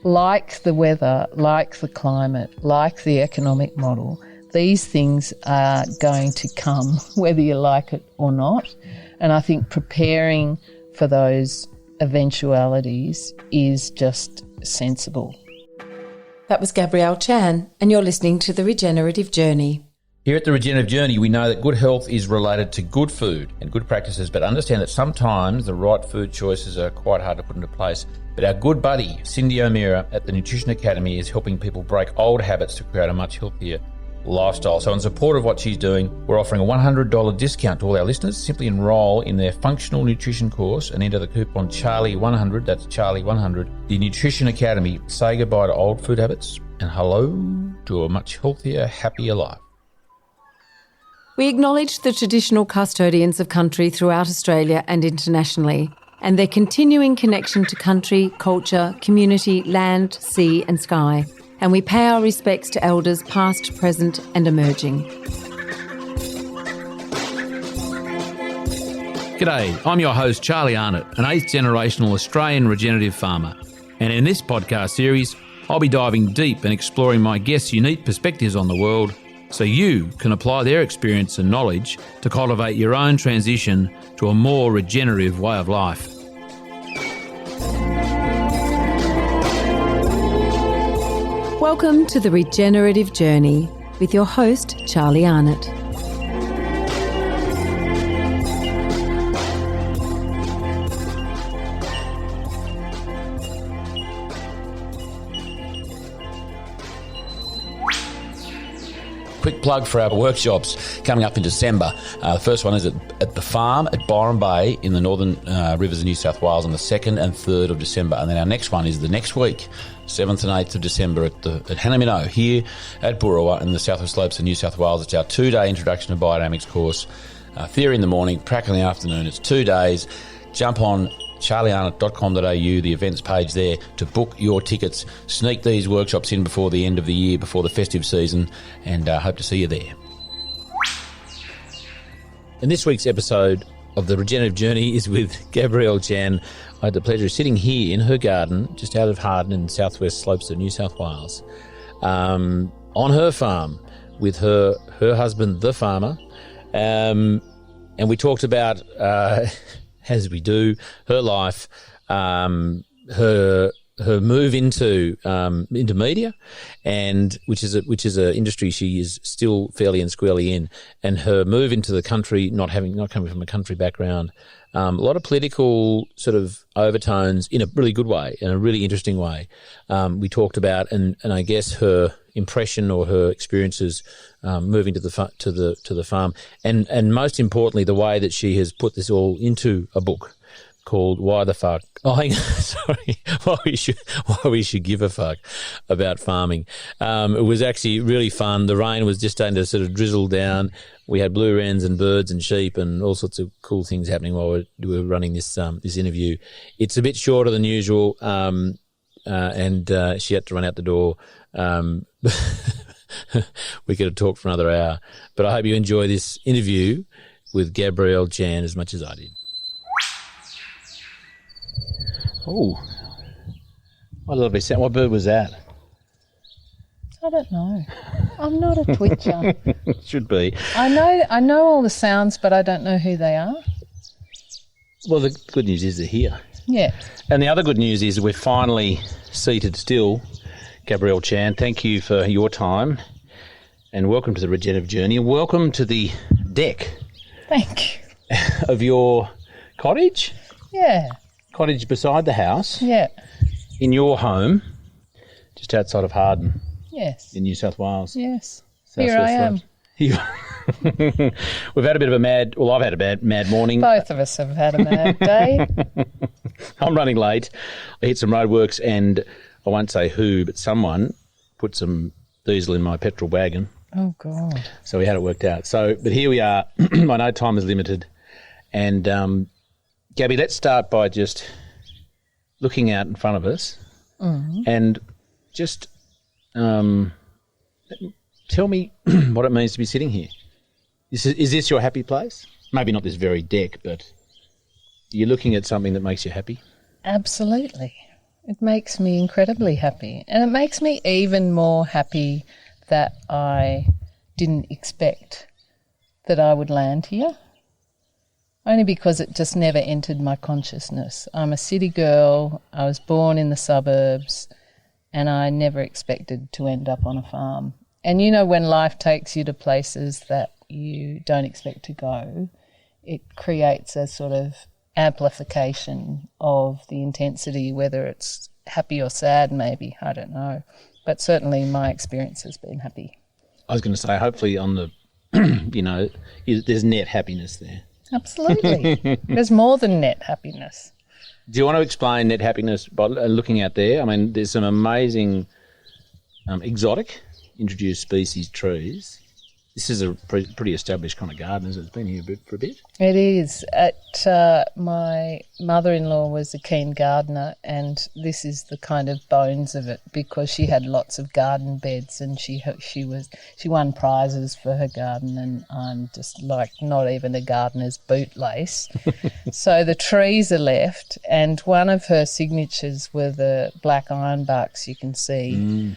Like the weather, like the climate, like the economic model, these things are going to come whether you like it or not. And I think preparing for those eventualities is just sensible. That was Gabrielle Chan, and you're listening to The Regenerative Journey. Here at The Regenerative Journey, we know that good health is related to good food and good practices, but understand that sometimes the right food choices are quite hard to put into place. But our good buddy, Cindy O'Meara at the Nutrition Academy, is helping people break old habits to create a much healthier lifestyle. So in support of what she's doing, we're offering a $100 discount to all our listeners. Simply enrol in their functional nutrition course and enter the coupon Charlie100, that's Charlie100. The Nutrition Academy, say goodbye to old food habits and hello to a much healthier, happier life. We acknowledge the traditional custodians of country throughout Australia and internationally, and their continuing connection to country, culture, community, land, sea and sky. And we pay our respects to elders past, present and emerging. G'day, I'm your host Charlie Arnott, an 8th generational Australian regenerative farmer. And in this podcast series, I'll be diving deep and exploring my guests' unique perspectives on the world so you can apply their experience and knowledge to cultivate your own transition to a more regenerative way of life. Welcome to The Regenerative Journey with your host, Charlie Arnott. Quick plug for our workshops coming up in December. The first one is at the farm at Byron Bay in the Northern Rivers of New South Wales on the 2nd and 3rd of December. And then our next one is the next week, 7th and 8th of December at Hannah here at Burrawa in the Southwest Slopes of New South Wales. It's our 2-day Introduction to Biodynamics course. Theory in the morning, practical in the afternoon. It's 2 days. Jump on charliearnott.com.au, the events page there, to book your tickets. Sneak these workshops in before the end of the year, before the festive season, and hope to see you there. And this week's episode of The Regenerative Journey is with Gabrielle Chan. I had the pleasure of sitting here in her garden, just out of Harden in the southwest slopes of New South Wales, on her farm with her husband, the farmer, and we talked about... as we do, her life, her move into media, and which is a industry she is still fairly and squarely in, and her move into the country, not coming from a country background, a lot of political sort of overtones in a really good way, in a really interesting way. We talked about, and I guess her impression or her experiences moving to the farm, and most importantly, the way that she has put this all into a book called Why We Should Give a Fuck About Farming. It was actually really fun. The rain was just starting to sort of drizzle down. We had blue wrens and birds and sheep and all sorts of cool things happening while we were running this interview. It's a bit shorter than usual, and she had to run out the door. We could have talked for another hour, but I hope you enjoy this interview with Gabrielle Chan as much as I did. Oh, what a lovely sound. What bird was that? I don't know. I'm not a twitcher. Should be. I know all the sounds, but I don't know who they are. Well, the good news is they're here. Yeah. And the other good news is we're finally seated still. Gabrielle Chan, thank you for your time and welcome to the Regenerative Journey and welcome to the deck. Thank you. Of your cottage? Yeah. Cottage beside the house? Yeah. In your home, just outside of Harden? Yes. In New South Wales? Yes. South Here I am. We've had a bit of I've had a mad morning. Both of us have had a mad day. I'm running late. I hit some roadworks and I won't say who, but someone put some diesel in my petrol wagon. Oh, God. So we had it worked out. But here we are. I know time is limited. And, Gabby, let's start by just looking out in front of us and just tell me what it means to be sitting here. Is this your happy place? Maybe not this very deck, but you're looking at something that makes you happy? Absolutely. It makes me incredibly happy. And it makes me even more happy that I didn't expect that I would land here, only because it just never entered my consciousness. I'm a city girl. I was born in the suburbs, and I never expected to end up on a farm. And you know, when life takes you to places that you don't expect to go, it creates a sort of amplification of the intensity, whether it's happy or sad maybe, I don't know. But certainly my experience has been happy. I was going to say, hopefully on the, there's net happiness there. Absolutely. There's more than net happiness. Do you want to explain net happiness by looking out there? I mean, there's some amazing exotic introduced species trees. This is a pretty established kind of garden, isn't it? It's been here for a bit. It is. My mother-in-law was a keen gardener, and this is the kind of bones of it, because she had lots of garden beds, and she won prizes for her garden, and I'm just like not even a gardener's bootlace. So the trees are left, and one of her signatures were the black ironbarks you can see.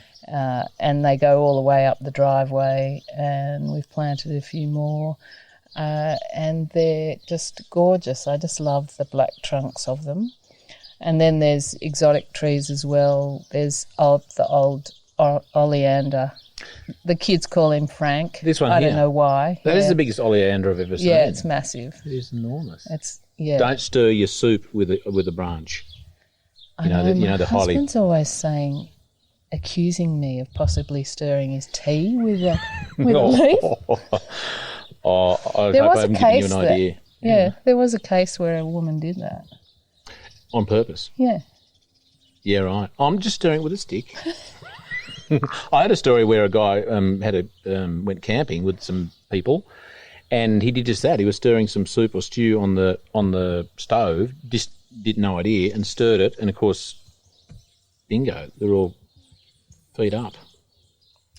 And they go all the way up the driveway, and we've planted a few more, and they're just gorgeous. I just love the black trunks of them. And then there's exotic trees as well. There's the old oleander. The kids call him Frank. This one I here. don't know why. That is the biggest oleander I've ever seen. Yeah, it's massive. It is enormous. Yeah. Don't stir your soup with a branch. My husband's always accusing me of possibly stirring his tea with a leaf. I hope I haven't given you an idea. Yeah, there was a case where a woman did that. On purpose? Yeah. Yeah, right. I'm just stirring it with a stick. I had a story where a guy went camping with some people, and he did just that. He was stirring some soup or stew on the stove, just did no idea, and stirred it, and of course, bingo, they're all feed up.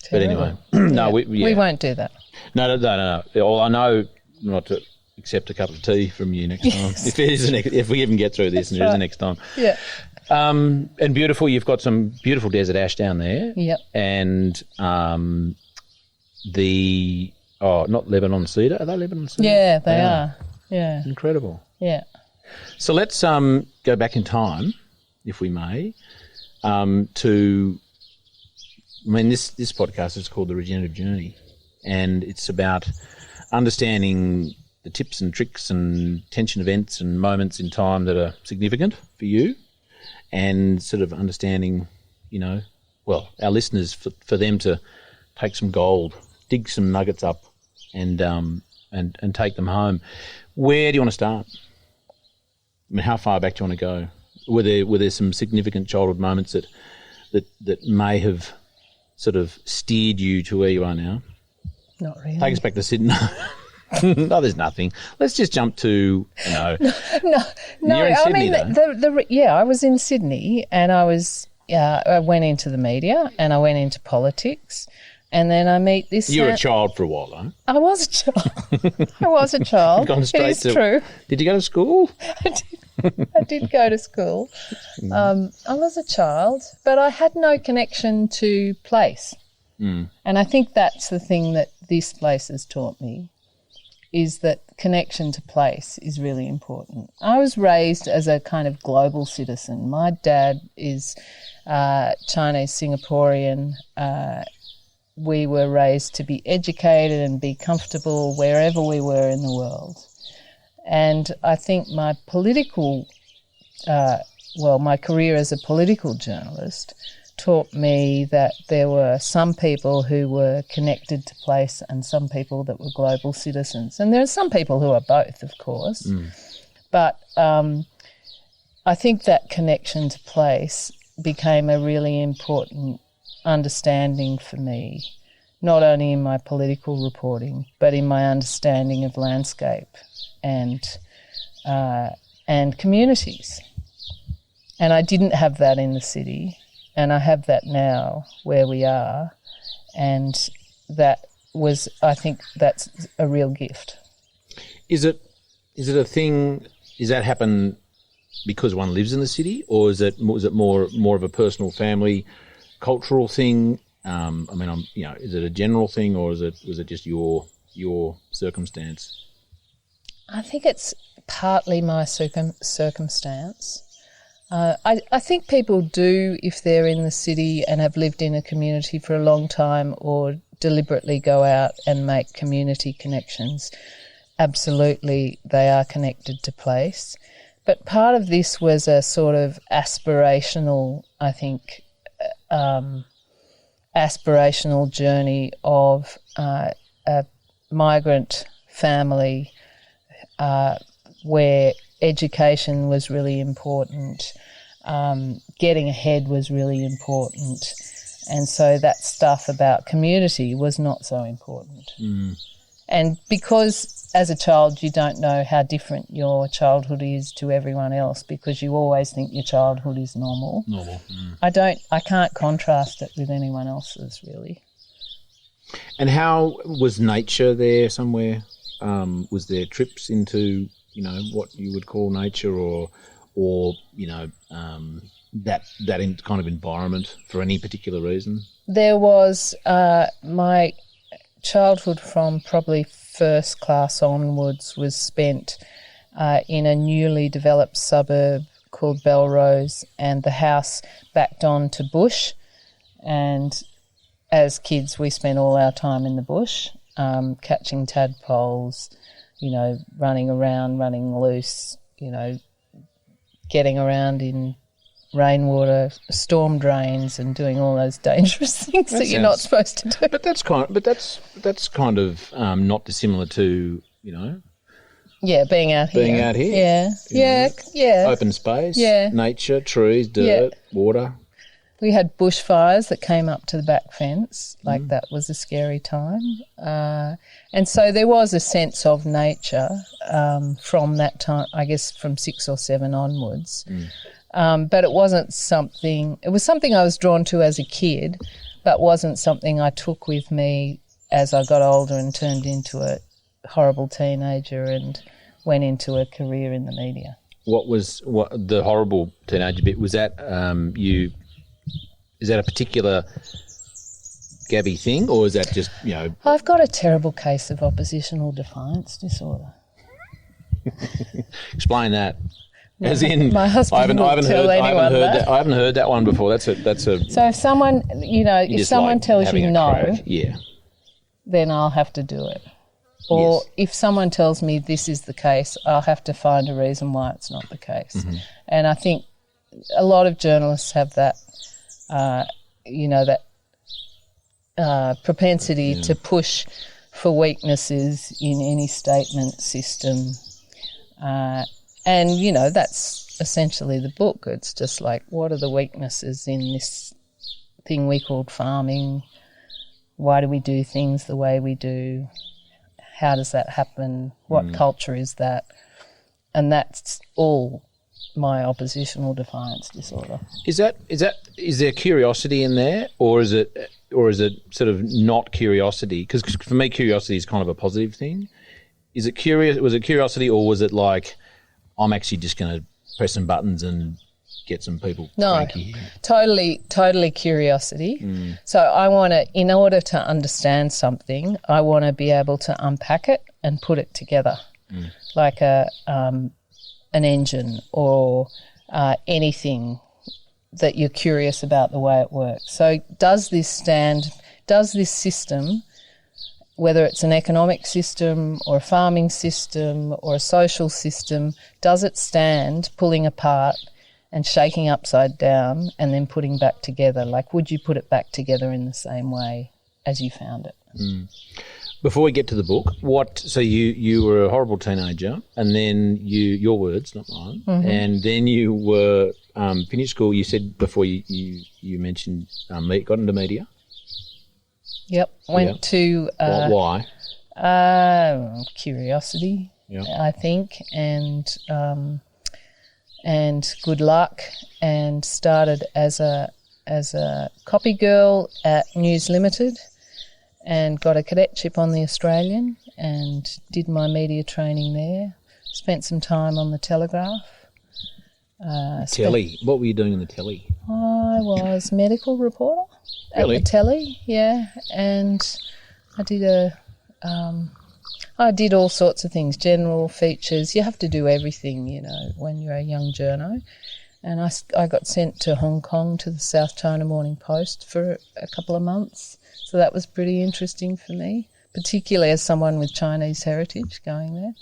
Terrible. But anyway, we won't do that. No. Well, I know not to accept a cup of tea from you next time. If we even get through this, and there is a next time. Yeah. And beautiful. You've got some beautiful desert ash down there. Yep. And not Lebanon cedar. Are they Lebanon cedar? Yeah, they are. Yeah. Incredible. Yeah. So let's go back in time, if we may, this podcast is called The Regenerative Journey, and it's about understanding the tips and tricks and tension events and moments in time that are significant for you, and sort of understanding, our listeners, for them to take some gold, dig some nuggets up and take them home. Where do you want to start? I mean, how far back do you want to go? Were there some significant childhood moments that may have sort of steered you to where you are now? Not really. Take us back to Sydney. No, there's nothing. Let's just jump to, No. You're in Sydney, I was in Sydney, and I went into the media, and I went into politics, and then I meet this. You were a child for a while, though. I was a child. I was a child. Gone straight it is true. Did you go to school? I did go to school. I was a child, but I had no connection to place. And I think that's the thing that this place has taught me, is that connection to place is really important. I was raised as a kind of global citizen. My dad is Chinese Singaporean. We were raised to be educated and be comfortable wherever we were in the world. And I think my my career as a political journalist taught me that there were some people who were connected to place and some people that were global citizens. And there are some people who are both, of course. But I think that connection to place became a really important understanding for me, not only in my political reporting, but in my understanding of landscape and communities. And I didn't have that in the city, and I have that now where we are, and I think that's a real gift. Is it a thing, does that happen because one lives in the city, or was it more of a personal, family, cultural thing? Is it a general thing, or was it just your circumstance? I think it's partly my circumstance. I think people do, if they're in the city and have lived in a community for a long time, or deliberately go out and make community connections. Absolutely, they are connected to place. But part of this was a sort of aspirational, I think, aspirational journey of a migrant family where education was really important, getting ahead was really important, and so that stuff about community was not so important. And because as a child you don't know how different your childhood is to everyone else, because you always think your childhood is normal. I can't contrast it with anyone else's, really. And how was nature there somewhere? Was there trips into, what you would call nature, or that kind of environment for any particular reason? There was my childhood from probably first class onwards was spent in a newly developed suburb called Belrose, and the house backed onto bush, and as kids we spent all our time in the bush, catching tadpoles, running around, running loose, getting around in rainwater, storm drains, and doing all those dangerous things that you're not supposed to do. But that's kind of not dissimilar to, being out here. Being out here. Yeah. Open space, nature, trees, dirt, water. We had bushfires that came up to the back fence, that was a scary time. And so there was a sense of nature from that time, I guess from 6 or 7 onwards. But it wasn't something, it was something I was drawn to as a kid, but wasn't something I took with me as I got older and turned into a horrible teenager and went into a career in the media. What the horrible teenager bit, was that is that a particular Gabby thing, or is that just, I've got a terrible case of oppositional defiance disorder. Explain that. As in, my husband I haven't heard that one before. That's a. So if someone, if someone tells you no, yeah, then I'll have to do it. Or if someone tells me this is the case, I'll have to find a reason why it's not the case. And I think a lot of journalists have that, propensity to push for weaknesses in any statement system. And, that's essentially the book. It's just like, what are the weaknesses in this thing we called farming? Why do we do things the way we do? How does that happen? What culture is that? And that's all my oppositional defiance disorder. Is there curiosity in there, or is it sort of not curiosity? Because for me, curiosity is kind of a positive thing. Was it curiosity, or was it like, I'm actually just going to press some buttons and get some people cranky? Totally curiosity. So I want to, in order to understand something, I want to be able to unpack it and put it together, like an engine or anything that you're curious about the way it works. So does this system, whether it's an economic system or a farming system or a social system, does it stand pulling apart and shaking upside down and then putting back together? Like, would you put it back together in the same way as you found it? Before we get to the book, so you were a horrible teenager, and then your words, not mine, and then you were finished school. You said before you mentioned got into media. Yep, went to... why? Curiosity, I think, and good luck, and started as a copy girl at News Limited, and got a cadetship on the Australian, and did my media training there. Spent some time on the Telegraph, Telly. What were you doing in the telly? I was medical reporter Really? at the telly, yeah, and I did all sorts of things, general features. You have to do everything, you know, when you're a young journo. And I got sent to Hong Kong to the South China Morning Post for a couple of months. So that was pretty interesting for me, particularly as someone with Chinese heritage going there.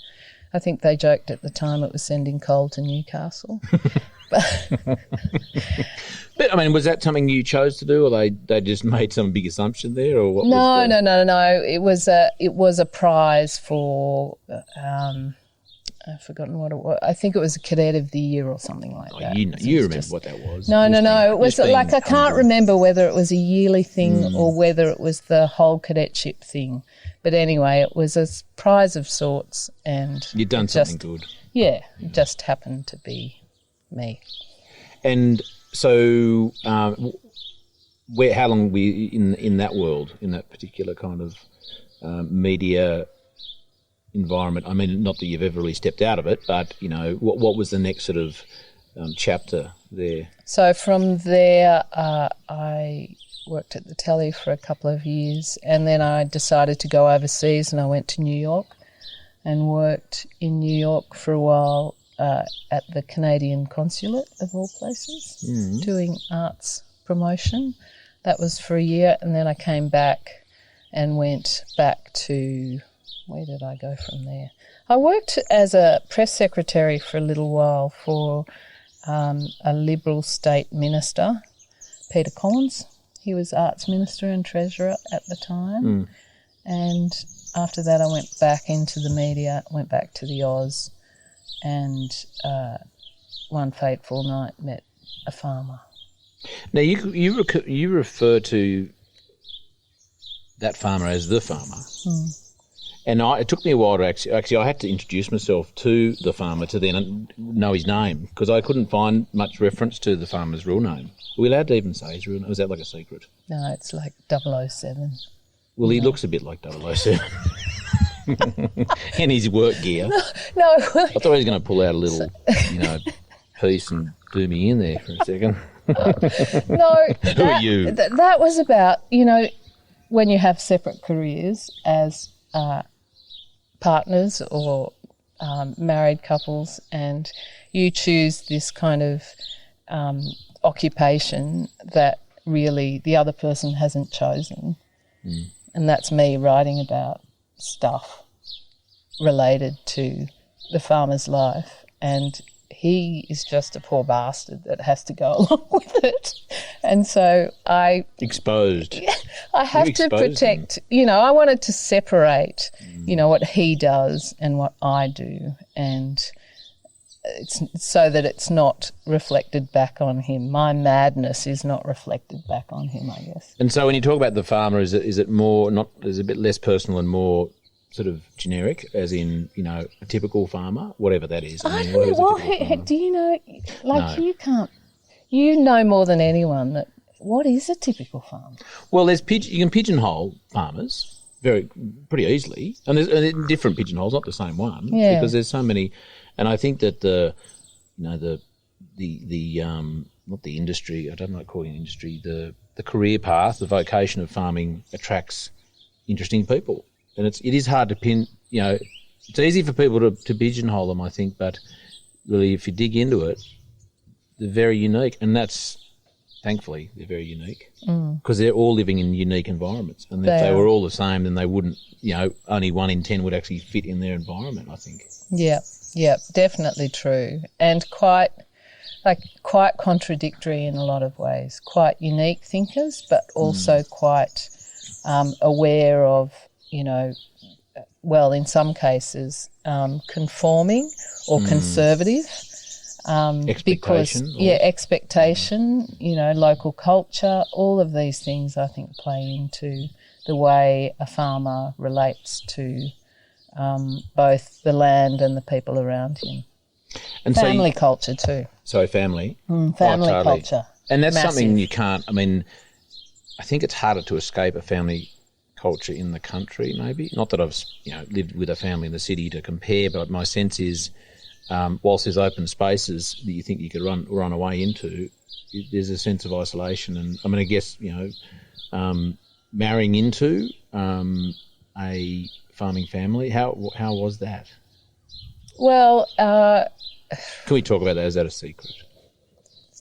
I think they joked at the time it was sending coal to Newcastle. But, I mean, was that something you chose to do, or they just made some big assumption there? Or what? No. It was a prize for, I've forgotten what it was. I think it was a Cadet of the Year or something like that. You remember what that was. No. It was like, I can't remember whether it was a yearly thing or whether it was the whole cadetship thing. But anyway, it was a prize of sorts. And you'd done something good. Yeah, it just happened to be me. And so how long were you in that world, in that particular kind of media environment? I mean, not that you've ever really stepped out of it, but, you know, what was the next sort of chapter there? So from there, I worked at the telly for a couple of years, and then I decided to go overseas, and I went to New York and worked in New York for a while at the Canadian consulate, of all places, doing arts promotion. That was for a year, and then I came back and went back to... Where did I go from there? I worked as a press secretary for a little while for a Liberal state minister, Peter Collins. He was arts minister and treasurer at the time. And after that I went back into the media, went back to the Oz, and one fateful night met a farmer. Now, you refer to that farmer as the farmer. And it took me a while to actually I had to introduce myself to the farmer to then know his name, because I couldn't find much reference to the farmer's real name. Are we allowed to even say his real name? Was that like a secret? No, it's like 007. Well, he looks a bit like 007. In his work gear. No. I thought he was going to pull out a little, piece and do me in there for a second. No. Who are you? That was about, when you have separate careers as partners or married couples, and you choose this kind of occupation that really the other person hasn't chosen. And that's me writing about stuff related to the farmer's life, and he is just a poor bastard that has to go along with it. And so I have to protect, I wanted to separate, what he does and what I do, and it's so that it's not reflected back on him. My madness is not reflected back on him, I guess. And so when you talk about the farmer, is it more is it a bit less personal and more sort of generic, as in, a typical farmer, whatever that is? I mean, do you know, no. You know more than anyone that what is a typical farmer? Well, you can pigeonhole farmers pretty easily, and there's different pigeonholes, not the same one, because there's so many. And I think that the not the industry, I don't like calling it industry, the career path, the vocation of farming attracts interesting people. And it is hard to pin, it's easy for people to pigeonhole them, I think, but really if you dig into it, they're very unique. And thankfully, they're very unique because they're all living in unique environments. And if they were all the same, then they wouldn't, only 1 in 10 would actually fit in their environment, I think. Yeah, definitely true. And quite contradictory in a lot of ways. Quite unique thinkers, but also quite aware of, in some cases, conforming or conservative. Expectation, local culture, all of these things I think play into the way a farmer relates to both the land and the people around him. And family culture too. So family? Family culture. And that's something you can't, I think it's harder to escape a family culture in the country maybe. Not that I've lived with a family in the city to compare, but my sense is whilst there's open spaces that you think you could run away into, there's a sense of isolation. And I mean, I guess, marrying into a farming family, how was that? Well, can we talk about that? Is that a secret?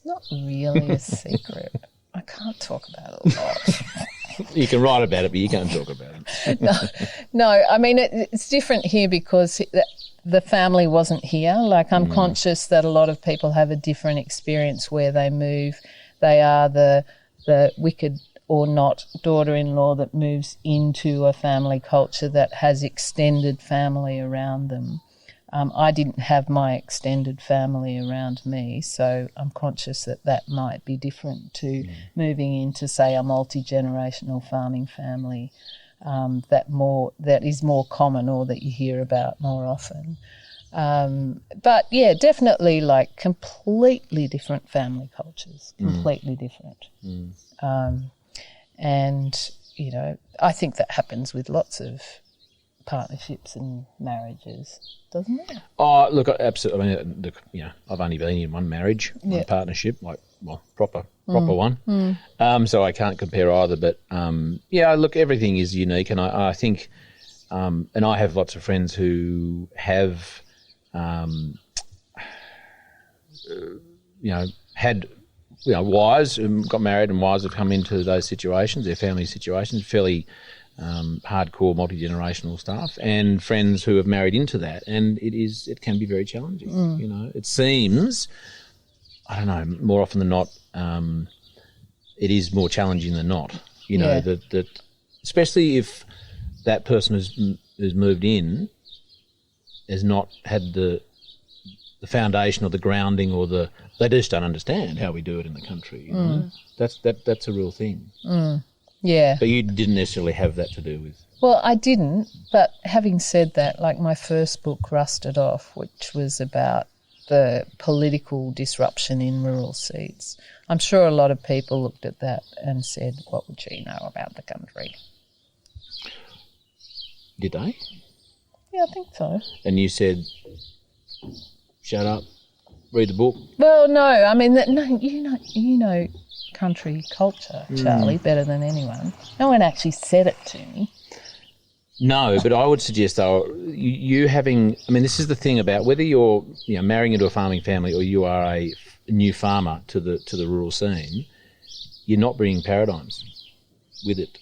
it's not really a secret. I can't talk about it a lot. You can write about it, but you can't talk about it. No. I mean, it's different here because the family wasn't here. Like, I'm conscious that a lot of people have a different experience where they move. They are the wicked or not daughter-in-law that moves into a family culture that has extended family around them. I didn't have my extended family around me, so I'm conscious that might be different to moving into, say, a multi-generational farming family that is more common or that you hear about more often. But, yeah, definitely, like, completely different family cultures, completely different. And, I think that happens with lots of partnerships and marriages, doesn't it? Oh, look, absolutely. I mean, I've only been in one marriage, one partnership, proper one. So I can't compare either. But look, everything is unique, and I think, and I have lots of friends who have, had. Wives got married, and wives have come into those situations, their family situations, fairly hardcore multi-generational stuff, and friends who have married into that, and it can be very challenging. It seems, I don't know, more often than not, it is more challenging than not. That especially if that person who's moved in has not had the foundation or the grounding or they just don't understand how we do it in the country. That's a real thing. Yeah. But you didn't necessarily have that to do with. Well, I didn't, but having said that, like, my first book, Rusted Off, which was about the political disruption in rural seats, I'm sure a lot of people looked at that and said, what would she know about the country? Did they? Yeah, I think so. And you said, shut up, read the book? Well, no, I mean, you know country culture, Charlie, better than anyone. No one actually said it to me. No, but I would suggest, though, you having, I mean, this is the thing about whether you're marrying into a farming family or you are a new farmer to the rural scene, you're not bringing paradigms with it,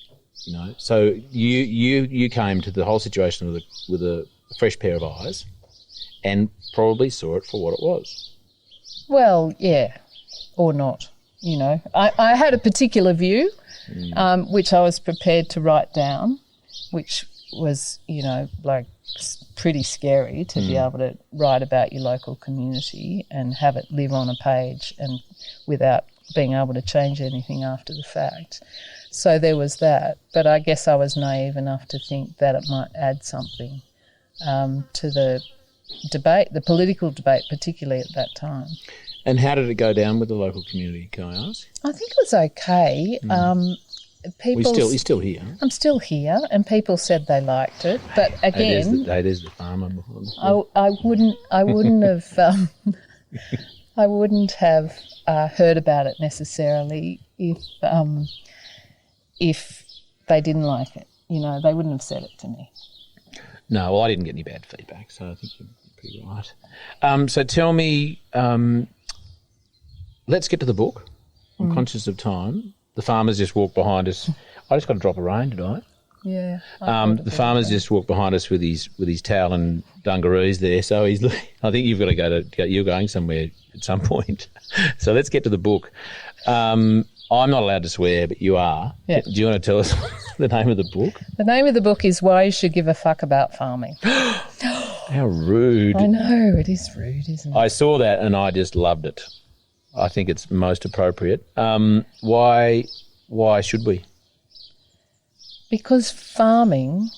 So you came to the whole situation with a fresh pair of eyes and probably saw it for what it was. Well, yeah, or not. I had a particular view, which I was prepared to write down, which was, pretty scary to be able to write about your local community and have it live on a page and without being able to change anything after the fact. So there was that. But I guess I was naive enough to think that it might add something to the debate, the political debate, particularly at that time. And how did it go down with the local community, can I ask? I think it was okay. You're still here. I'm still here, and people said they liked it. But again, there's the farmer behind us. I wouldn't have heard about it necessarily if they didn't like it. They wouldn't have said it to me. No, well, I didn't get any bad feedback, so I think you're pretty right. So tell me, let's get to the book. I'm conscious of time. The farmers just walked behind us. I just got a drop of rain, did I? Yeah. The farmers just walked behind us with his towel and dungarees there. So I think you've got to go. You're going somewhere at some point. So let's get to the book. I'm not allowed to swear, but you are. Yeah. Do you want to tell us the name of the book? The name of the book is Why You Should Give a Fuck About Farming. How rude. I know, it is rude, isn't it? I saw that and I just loved it. I think it's most appropriate. Why should we? Because farming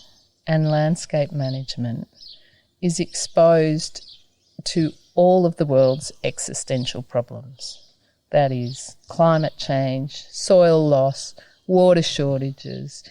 and landscape management is exposed to all of the world's existential problems. That is climate change, soil loss, water shortages,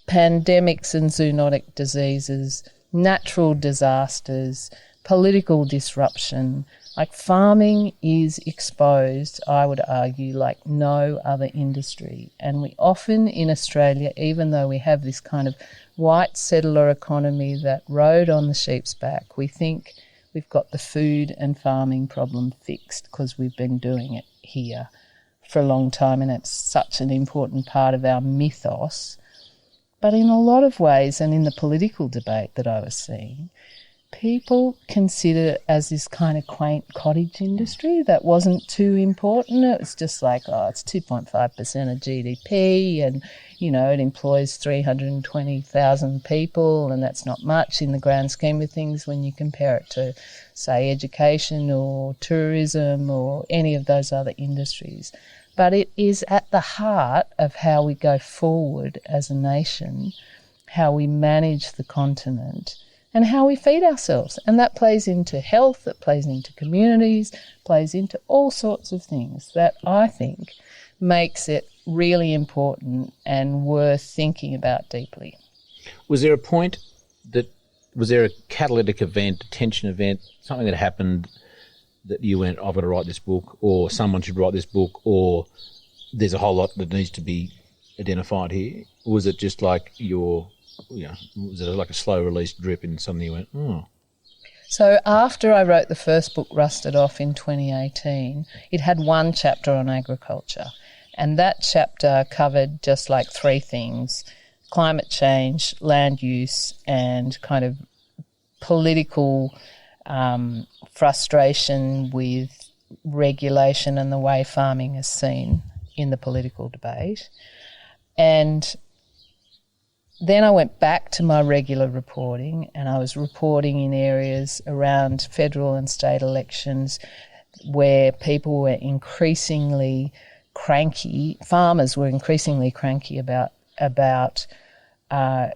pandemics and zoonotic diseases, natural disasters, political disruption. Like farming is exposed, I would argue, like no other industry. And we often in Australia, even though we have this kind of white settler economy that rode on the sheep's back, we think we've got the food and farming problem fixed because we've been doing it here for a long time, and it's such an important part of our mythos. But in a lot of ways, and in the political debate that I was seeing, people consider it as this kind of quaint cottage industry that wasn't too important. It was just like, oh, it's 2.5% of GDP and, you know, it employs 320,000 people, and that's not much in the grand scheme of things when you compare it to, say, education or tourism or any of those other industries. But it is at the heart of how we go forward as a nation, how we manage the continent, and how we feed ourselves. And that plays into health, it plays into communities, plays into all sorts of things that I think makes it really important and worth thinking about deeply. Was there a catalytic event, a tension event, something that happened that you went, I've got to write this book, or someone should write this book, or there's a whole lot that needs to be identified here? Or was it just like was it like a slow release drip and suddenly you went, oh? So after I wrote the first book, Rusted Off, in 2018, it had one chapter on agriculture. And that chapter covered just like three things: climate change, land use, and kind of political frustration with regulation and the way farming is seen in the political debate. And then I went back to my regular reporting, and I was reporting in areas around federal and state elections where people were increasingly cranky, farmers were increasingly cranky about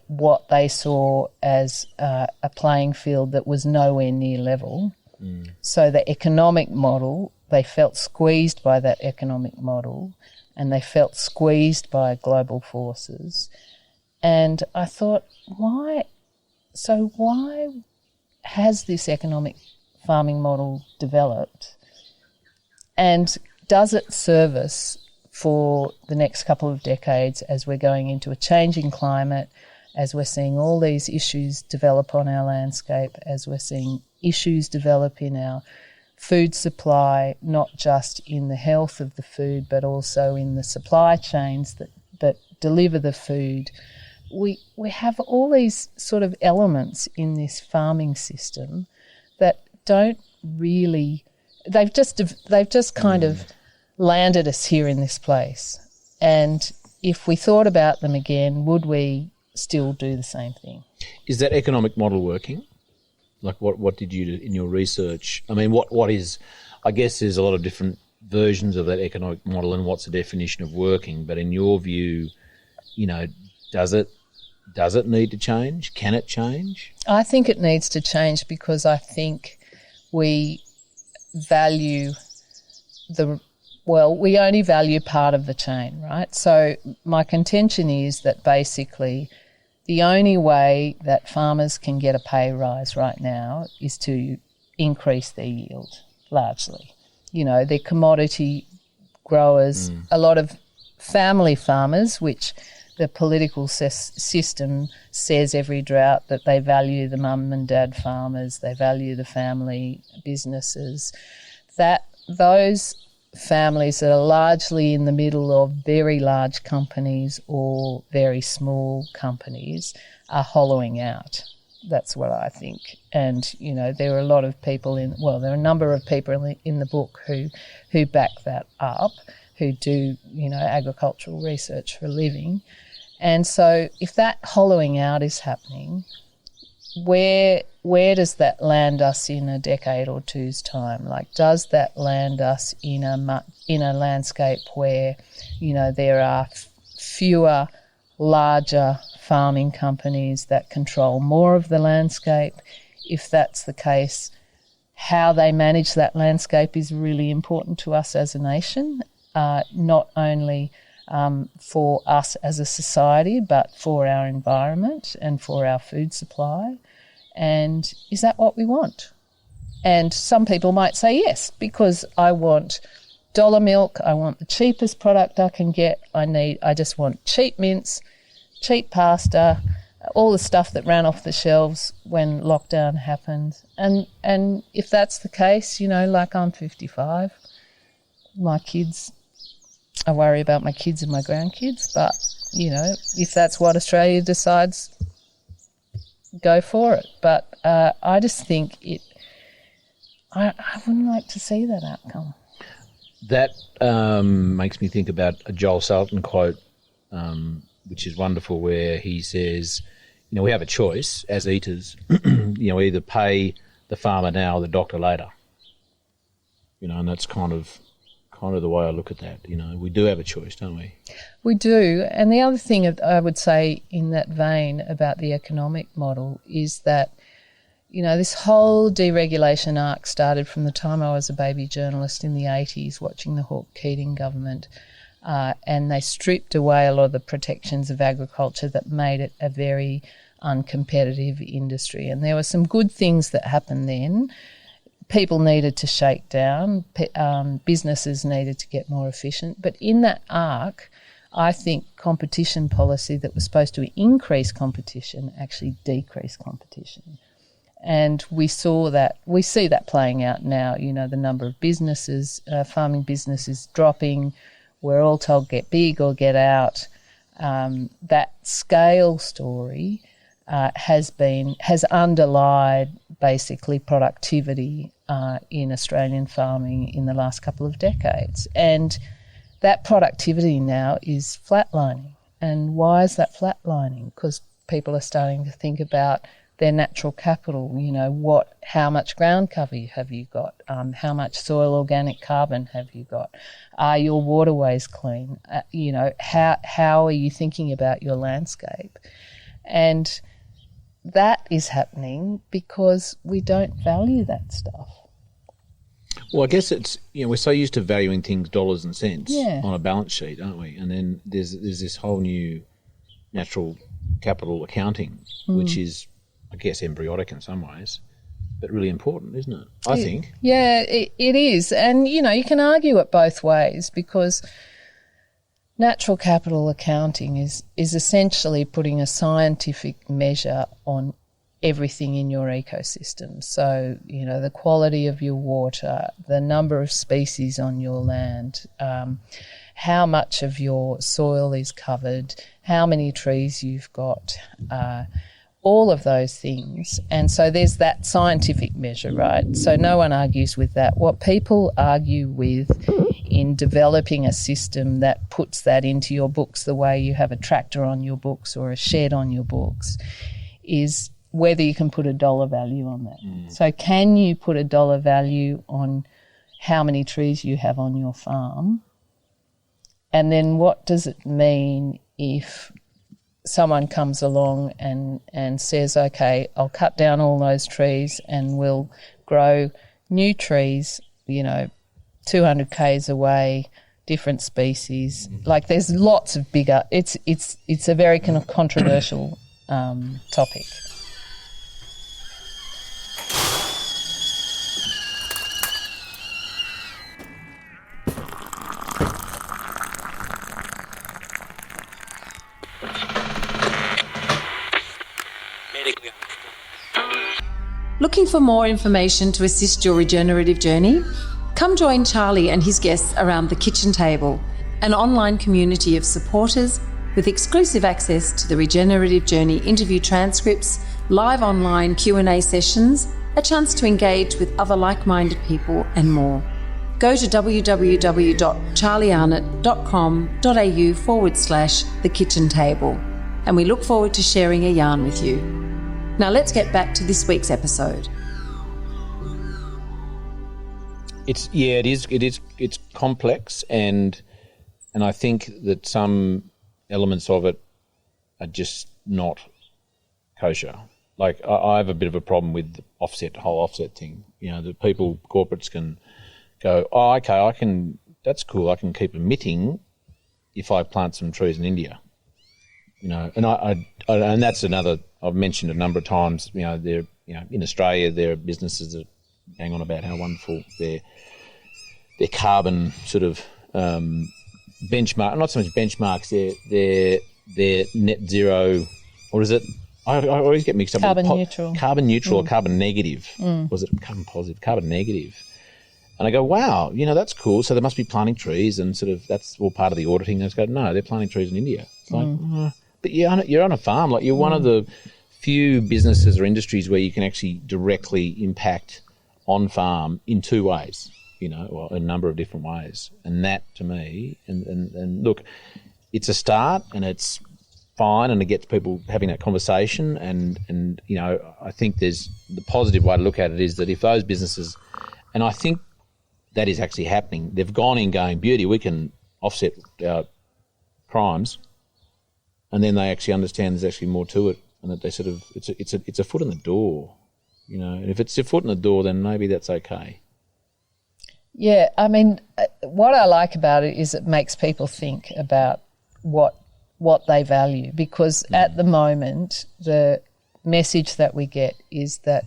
what they saw as a playing field that was nowhere near level. So the economic model, they felt squeezed by that economic model, and they felt squeezed by global forces. And I thought, why has this economic farming model developed? And does it serve us for the next couple of decades as we're going into a changing climate, as we're seeing all these issues develop on our landscape, as we're seeing issues develop in our food supply, not just in the health of the food, but also in the supply chains that deliver the food. We have all these sort of elements in this farming system that don't really, they've just kind of landed us here in this place. And if we thought about them again, would we still do the same thing? Is that economic model working? Like what did you do in your research? I mean, what is, I guess there's a lot of different versions of that economic model and what's the definition of working, but in your view, you know, does it need to change? Can it change? I think it needs to change because I think we we only value part of the chain, right? So my contention is that basically the only way that farmers can get a pay rise right now is to increase their yield, largely. You know, they're commodity growers, a lot of family farmers, which the political system says every drought that they value the mum and dad farmers, they value the family businesses, that those families that are largely in the middle of very large companies or very small companies are hollowing out. That's what I think. And, you know, there are a lot of people there are a number of people in the book who back that up, who do, you know, agricultural research for a living. And so if that hollowing out is happening, where does that land us in a decade or two's time? Like, does that land us in a landscape where, you know, there are fewer, larger farming companies that control more of the landscape? If that's the case, how they manage that landscape is really important to us as a nation, not only for us as a society, but for our environment and for our food supply. And is that what we want? And some people might say yes, because I want dollar milk, I want the cheapest product I can get, I just want cheap mince, cheap pasta, all the stuff that ran off the shelves when lockdown happened. And if that's the case, like I'm 55, my kids, I worry about my kids and my grandkids, but, if that's what Australia decides, go for it. But I just think I wouldn't like to see that outcome. That makes me think about a Joel Salatin quote, which is wonderful, where he says, we have a choice as eaters, we either pay the farmer now or the doctor later. And that's kind of the way I look at that. We do have a choice, don't we? We do. And the other thing I would say in that vein about the economic model is that, this whole deregulation arc started from the time I was a baby journalist in the 80s watching the Hawke Keating government, and they stripped away a lot of the protections of agriculture that made it a very uncompetitive industry. And there were some good things that happened then. People needed to shake down, businesses needed to get more efficient. But in that arc, I think competition policy that was supposed to increase competition actually decreased competition. And we see that playing out now. The number of businesses, farming businesses dropping. We're all told get big or get out. That scale story has underlied basically productivity in Australian farming in the last couple of decades. And that productivity now is flatlining. And why is that flatlining? Because people are starting to think about their natural capital, how much ground cover have you got? How much soil organic carbon have you got? Are your waterways clean? How are you thinking about your landscape? And that is happening because we don't value that stuff. Well, I guess it's, we're so used to valuing things dollars and cents on a balance sheet, aren't we? And then there's this whole new natural capital accounting, which is, I guess, embryonic in some ways, but really important, isn't it? I think. Yeah, it is. And, you can argue it both ways, because natural capital accounting is essentially putting a scientific measure on everything in your ecosystem. So, the quality of your water, the number of species on your land, how much of your soil is covered, how many trees you've got, all of those things. And so there's that scientific measure, right? So no one argues with that. What people argue with in developing a system that puts that into your books the way you have a tractor on your books or a shed on your books is whether you can put a dollar value on that. So can you put a dollar value on how many trees you have on your farm? And then what does it mean if someone comes along and says, okay, I'll cut down all those trees and we'll grow new trees, 200 k's away, different species. Like there's lots of bigger, it's a very kind of controversial topic. Looking for more information to assist your regenerative journey? Come join Charlie and his guests around the kitchen table, an online community of supporters with exclusive access to the Regenerative Journey interview transcripts, live online Q&A sessions, a chance to engage with other like-minded people and more. Go to www.charliearnott.com.au/the kitchen table, and we look forward to sharing a yarn with you. Now let's get back to this week's episode. It's complex, and I think that some elements of it are just not kosher. Like I have a bit of a problem with the whole offset thing. The corporates can go, oh, okay, that's cool. I can keep emitting if I plant some trees in India. And that's another. I've mentioned a number of times. In Australia, there are businesses that bang on about how wonderful their carbon sort of benchmark, not so much benchmarks, their net zero, or is it? I always get mixed up. Carbon neutral. Carbon neutral or carbon negative. Was it carbon positive? Carbon negative. And I go, wow, that's cool. So they must be planting trees and sort of that's all part of the auditing. I just go, no, they're planting trees in India. It's like, but you're on a farm. Like you're one of the few businesses or industries where you can actually directly impact on farm in two ways, or a number of different ways. And that to me, and look, it's a start and it's fine and it gets people having that conversation and I think there's the positive way to look at it is that if those businesses, and I think that is actually happening, they've gone in going, beauty, we can offset our crimes, and then they actually understand there's actually more to it and that they sort of, it's a foot in the door, and if it's a foot in the door then maybe that's okay. Yeah, I mean, what I like about it is it makes people think about what they value, because at the moment the message that we get is that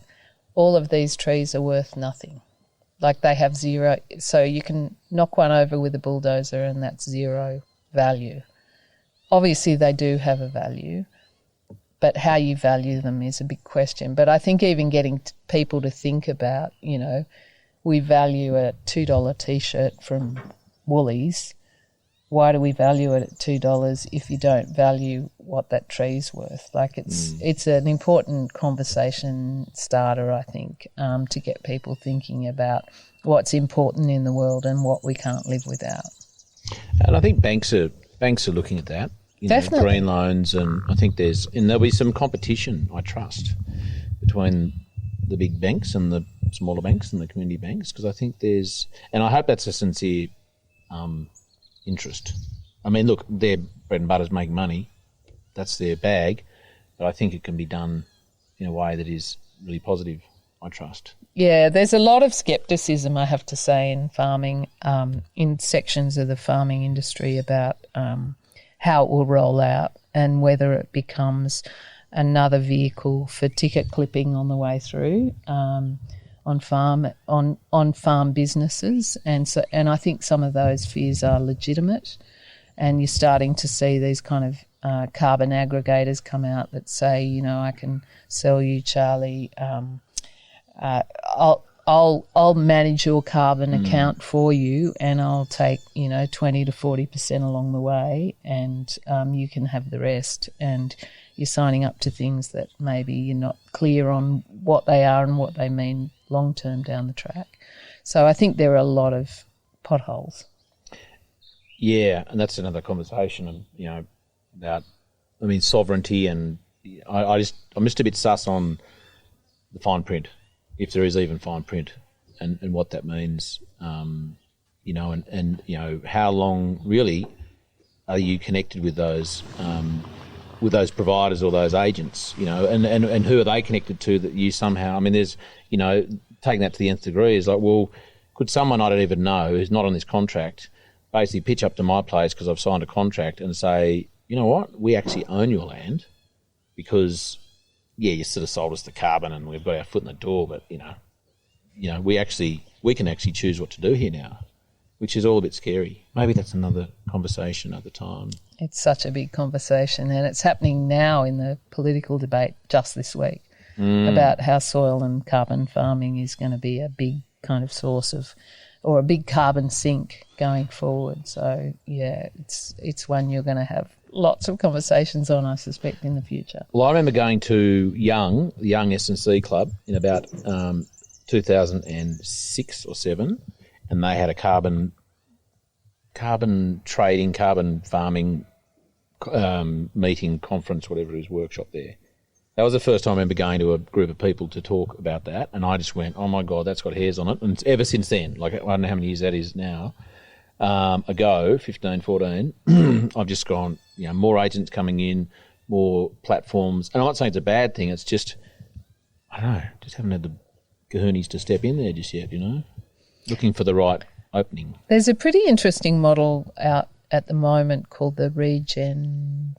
all of these trees are worth nothing. Like they have zero, so you can knock one over with a bulldozer and that's zero value. Obviously they do have a value, but how you value them is a big question. But I think even getting people to think about, we value a $2 T-shirt from Woolies. Why do we value it at $2 if you don't value what that tree's worth? Like it's an important conversation starter, I think, to get people thinking about what's important in the world and what we can't live without. And I think banks are looking at that. Definitely. Green loans, and I think there'll be some competition, I trust, between the big banks and the smaller banks and the community banks, because I think and I hope that's a sincere interest. I mean, look, their bread and butter is making money. That's their bag. But I think it can be done in a way that is really positive, I trust. Yeah, there's a lot of skepticism, I have to say, in farming, in sections of the farming industry about how it will roll out and whether it becomes another vehicle for ticket clipping on the way through on farm businesses, and I think some of those fears are legitimate, and you're starting to see these kind of carbon aggregators come out that say, I can sell you, Charlie, I'll manage your carbon account for you, and I'll take 20 to 40% along the way, and you can have the rest. And you're signing up to things that maybe you're not clear on what they are and what they mean long term down the track. So I think there are a lot of potholes. Yeah, and that's another conversation, about sovereignty, and I'm just a bit sus on the fine print, if there is even fine print, and what that means, and how long really are you connected with those providers or those agents, and who are they connected to that you somehow, there's, taking that to the nth degree is like, well, could someone I don't even know who's not on this contract basically pitch up to my place because I've signed a contract and say, you know what, we actually own your land because, you sort of sold us the carbon and we've got our foot in the door, but, we can actually choose what to do here now, which is all a bit scary. Maybe that's another conversation at the time. It's such a big conversation, and it's happening now in the political debate just this week about how soil and carbon farming is going to be a big kind of source of, or a big carbon sink going forward. So, yeah, it's one you're going to have lots of conversations on, I suspect, in the future. Well, I remember going to the Young S&C Club in about 2006 or 7, and they had a carbon trading, carbon farming meeting, conference, whatever it is, workshop there. That was the first time I remember going to a group of people to talk about that, and I just went, oh my God, that's got hairs on it. And ever since then, like I don't know how many years that is now, ago, 15, 14, I've just gone, more agents coming in, more platforms. And I'm not saying it's a bad thing, it's just, I don't know, just haven't had the kahunas to step in there just yet, looking for the right opening. There's a pretty interesting model out at the moment called the Regen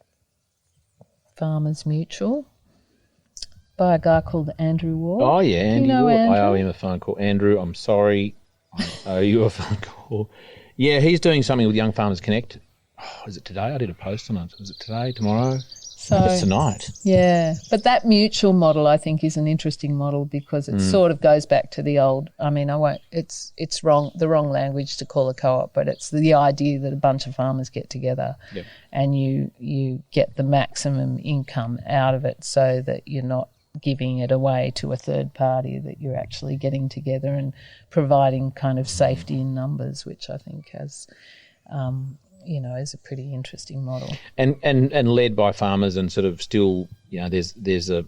Farmers Mutual. by a guy called Andrew Ward. Oh, yeah, Andy you know Ward. Andrew? I owe him a phone call. Andrew, I'm sorry. I owe you a phone call. Yeah, he's doing something with Young Farmers Connect. Oh, is it today? I did a post on it. Was it today, tomorrow? So, I think it's tonight. Yeah, but that mutual model, I think, is an interesting model because it sort of goes back to the old. I mean, it's wrong, the wrong language to call a co-op, but it's the idea that a bunch of farmers get together and you get the maximum income out of it, so that you're not giving it away to a third party, that you're actually getting together and providing kind of safety in numbers, which I think has. Is a pretty interesting model. And led by farmers, and sort of still, it's I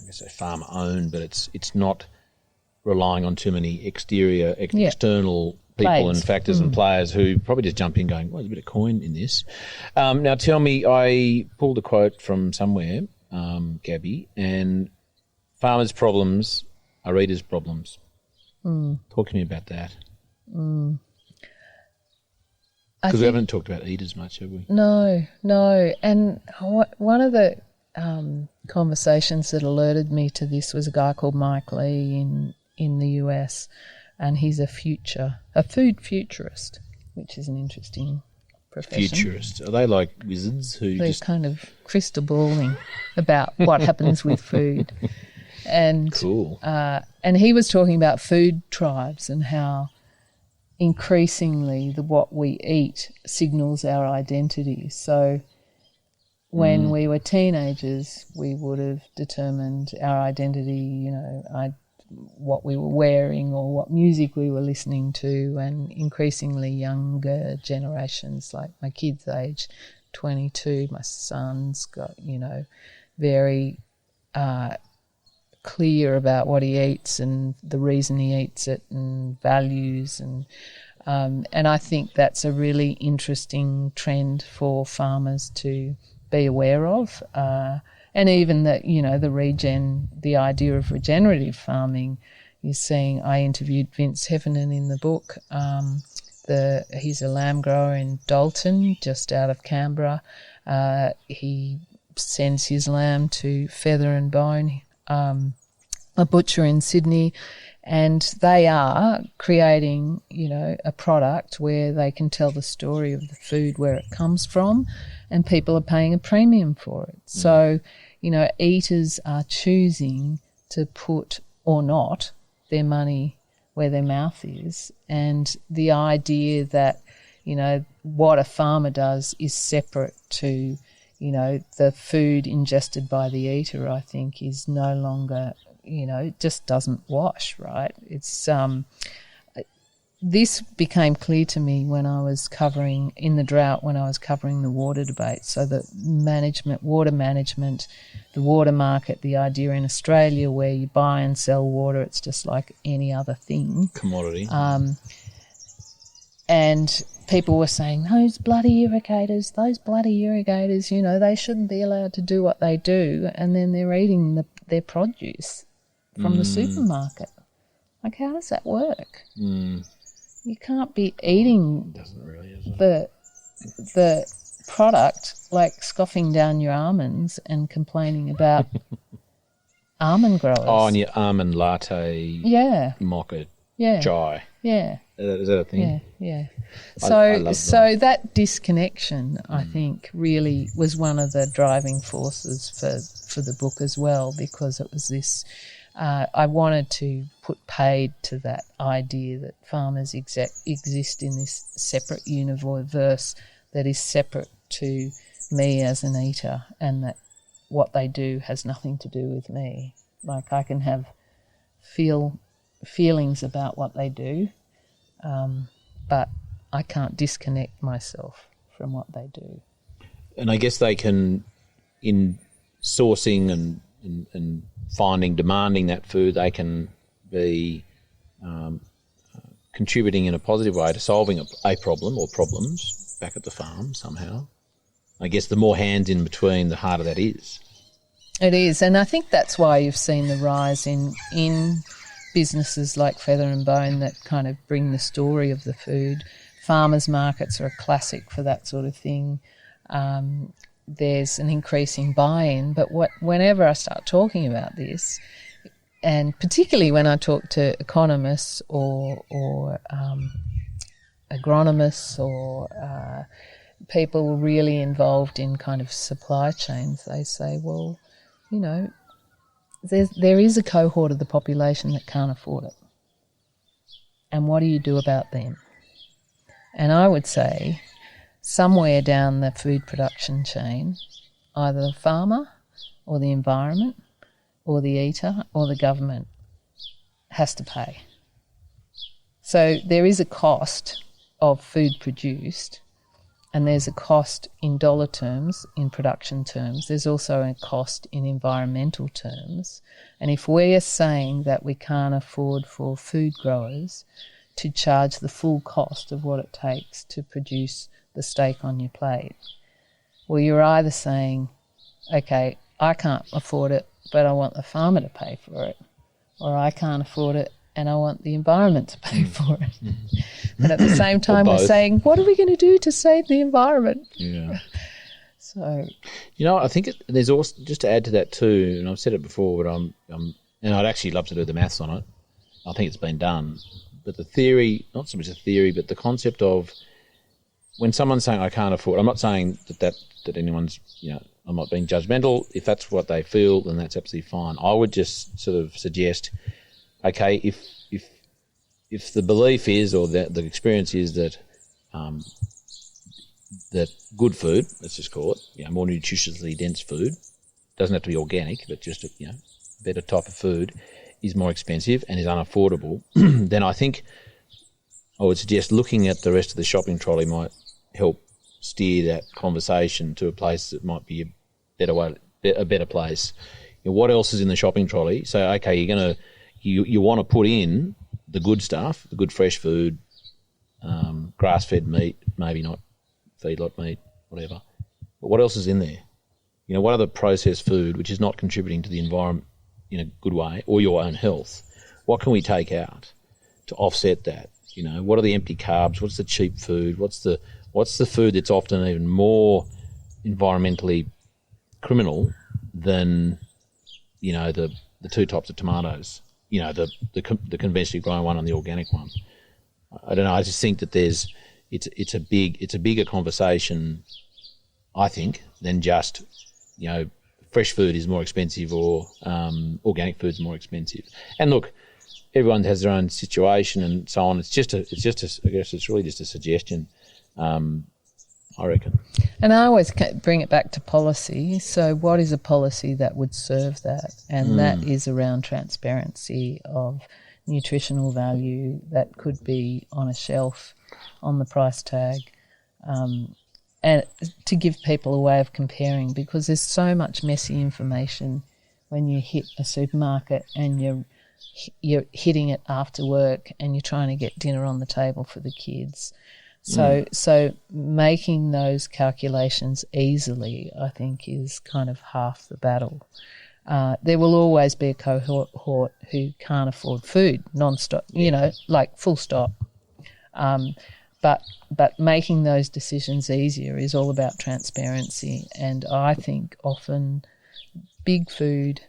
guess farmer owned, but it's not relying on too many external people and factors and players who probably just jump in going, well, there's a bit of coin in this. Now tell me, I pulled a quote from somewhere, Gabby, and farmers' problems are eaters' problems. Talk to me about that. Because we haven't talked about eaters much, have we? No. And one of the conversations that alerted me to this was a guy called Mike Lee in the US, and he's a food futurist, which is an interesting profession. Futurists. Are they like wizards who They're kind of crystal balling about what happens with food. And cool. And he was talking about food tribes and how increasingly what we eat signals our identity. So when we were teenagers, we would have determined our identity, what we were wearing or what music we were listening to, and increasingly younger generations, like my kid's age, 22, my son's got, very clear about what he eats and the reason he eats it and values, and I think that's a really interesting trend for farmers to be aware of, and even that the regen, the idea of regenerative farming. You're seeing, I interviewed Vince Heffernan in the book. He's a lamb grower in Dalton, just out of Canberra. He sends his lamb to Feather and Bone, a butcher in Sydney, and they are creating, a product where they can tell the story of the food, where it comes from, and people are paying a premium for it. So, eaters are choosing to put, or not, their money where their mouth is, and the idea that, what a farmer does is separate to, the food ingested by the eater, I think, is no longer, it just doesn't wash, right? It's this became clear to me when I was covering, in the drought, when I was covering the water debate. So the water management, the water market, the idea in Australia where you buy and sell water, it's just like any other thing. Commodity. And people were saying, those bloody irrigators, they shouldn't be allowed to do what they do, and then they're eating their produce from the supermarket. Like, how does that work? You can't be eating the product, like scoffing down your almonds and complaining about almond growers. Oh, and your almond latte, mocha, chai. Yeah. Is that a thing? Yeah. I love So that disconnection, I think, really was one of the driving forces for the book as well, because it was this. I wanted to put paid to that idea that farmers exist in this separate universe that is separate to me as an eater, and that what they do has nothing to do with me. Like, I can have feelings about what they do, but I can't disconnect myself from what they do. And I guess they can, in sourcing and demanding that food, they can be contributing in a positive way to solving a problem or problems back at the farm somehow. I guess the more hands in between, the harder that is. It is, and I think that's why you've seen the rise in businesses like Feather and Bone that kind of bring the story of the food. Farmers markets are a classic for that sort of thing. there's an increasing buy-in. But whenever I start talking about this, and particularly when I talk to economists or agronomists or people really involved in kind of supply chains, they say, well, you know, there is a cohort of the population that can't afford it. And what do you do about them? And I would say somewhere down the food production chain, either the farmer or the environment or the eater or the government has to pay. So there is a cost of food produced, and there's a cost in dollar terms, in production terms. There's also a cost in environmental terms. And if we're saying that we can't afford for food growers to charge the full cost of what it takes to produce the steak on your plate, well, you're either saying, okay, I can't afford it, but I want the farmer to pay for it, or I can't afford it and I want the environment to pay for it. But at the same time, we're saying, what are we going to do to save the environment? Yeah. So, you know, I think there's also, just to add to that too, and I've said it before, but and I'd actually love to do the maths on it. I think it's been done. But the theory, not so much a theory, but the concept of when someone's saying, I can't afford, I'm not saying that anyone's, you know, I'm not being judgmental. If that's what they feel, then that's absolutely fine. I would just sort of suggest, okay, if the belief is, or the experience is that that good food, let's just call it, you know, more nutritiously dense food, doesn't have to be organic, but just a, you know, better type of food, is more expensive and is unaffordable, then I think I would suggest looking at the rest of the shopping trolley might help steer that conversation to a place that might be a better place. You know, what else is in the shopping trolley? So, okay, you want to put in the good stuff, the good fresh food, grass-fed meat, maybe not feedlot meat, whatever. But what else is in there? You know, what other processed food which is not contributing to the environment in a good way or your own health? What can we take out to offset that? You know, what are the empty carbs? What's the cheap food? What's the food that's often even more environmentally criminal than, you know, the two types of tomatoes? You know, the conventionally grown one and the organic one. I don't know. I just think that it's a bigger conversation, I think, than just, you know, fresh food is more expensive or organic food is more expensive. And look, everyone has their own situation and so on. I guess it's really just a suggestion, I reckon. And I always bring it back to policy. So what is a policy that would serve that? And that is around transparency of nutritional value that could be on a shelf, on the price tag, and to give people a way of comparing, because there's so much messy information when you hit a supermarket and you're hitting it after work and you're trying to get dinner on the table for the kids. So making those calculations easily, I think, is kind of half the battle. There will always be a cohort who can't afford food non-stop, you know, like full stop. But making those decisions easier is all about transparency. And I think often big food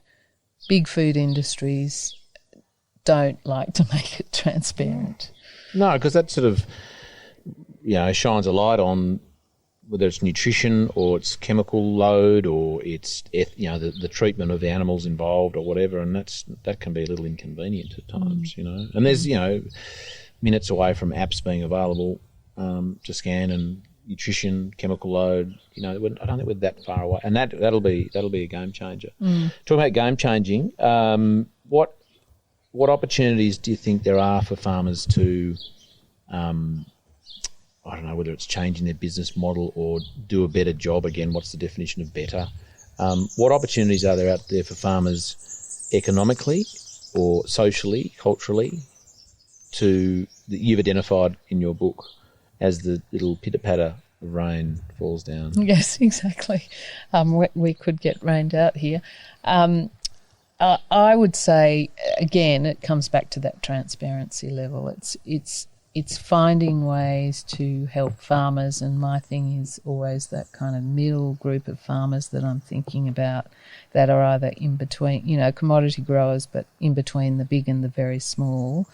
industries don't like to make it transparent. No, because that sort of, you know, shines a light on whether it's nutrition or it's chemical load or it's, you know, the treatment of the animals involved or whatever, and that can be a little inconvenient at times, you know. And there's, you know, minutes away from apps being available to scan and nutrition, chemical load, you know, I don't think we're that far away, and that'll be a game changer. Talking about game changing, what opportunities do you think there are for farmers to I don't know whether it's changing their business model or do a better job? Again, what's the definition of better? What opportunities are there out there for farmers economically or socially, culturally, that you've identified in your book as the little pitter-patter of rain falls down? Yes, exactly. We could get rained out here. I would say, again, it comes back to that transparency level. It's it's finding ways to help farmers, and my thing is always that kind of middle group of farmers that I'm thinking about that are either in between, you know, commodity growers, but in between the big and the very small.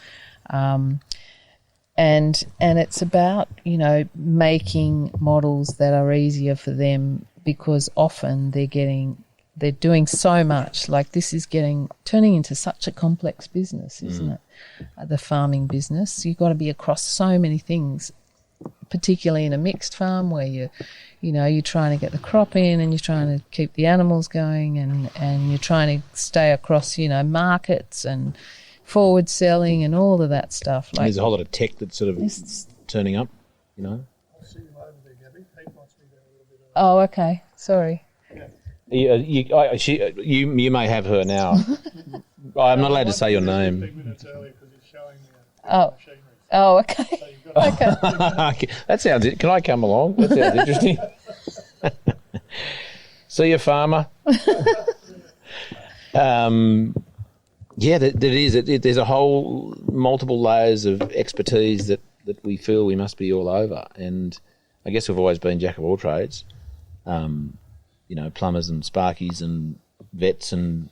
And it's about, you know, making models that are easier for them, because often they're doing so much. Like, this is turning into such a complex business, isn't it? The farming business. You've got to be across so many things, particularly in a mixed farm where you're trying to get the crop in and you're trying to keep the animals going and you're trying to stay across, you know, markets and forward selling and all of that stuff. Like, there's a whole lot of tech that's sort of turning up, you know. I'll see you over there, Gabby. Pete wants me to a little bit of... Oh, okay. Sorry. You may have her now. I'm not allowed to say your name. 15 minutes early because he's showing me machinery. Oh, okay. So you've got Okay. That sounds... Can I come along? That sounds interesting. See you, farmer. Yeah, there's a whole multiple layers of expertise that we feel we must be all over. And I guess we've always been jack of all trades, you know, plumbers and sparkies and vets and...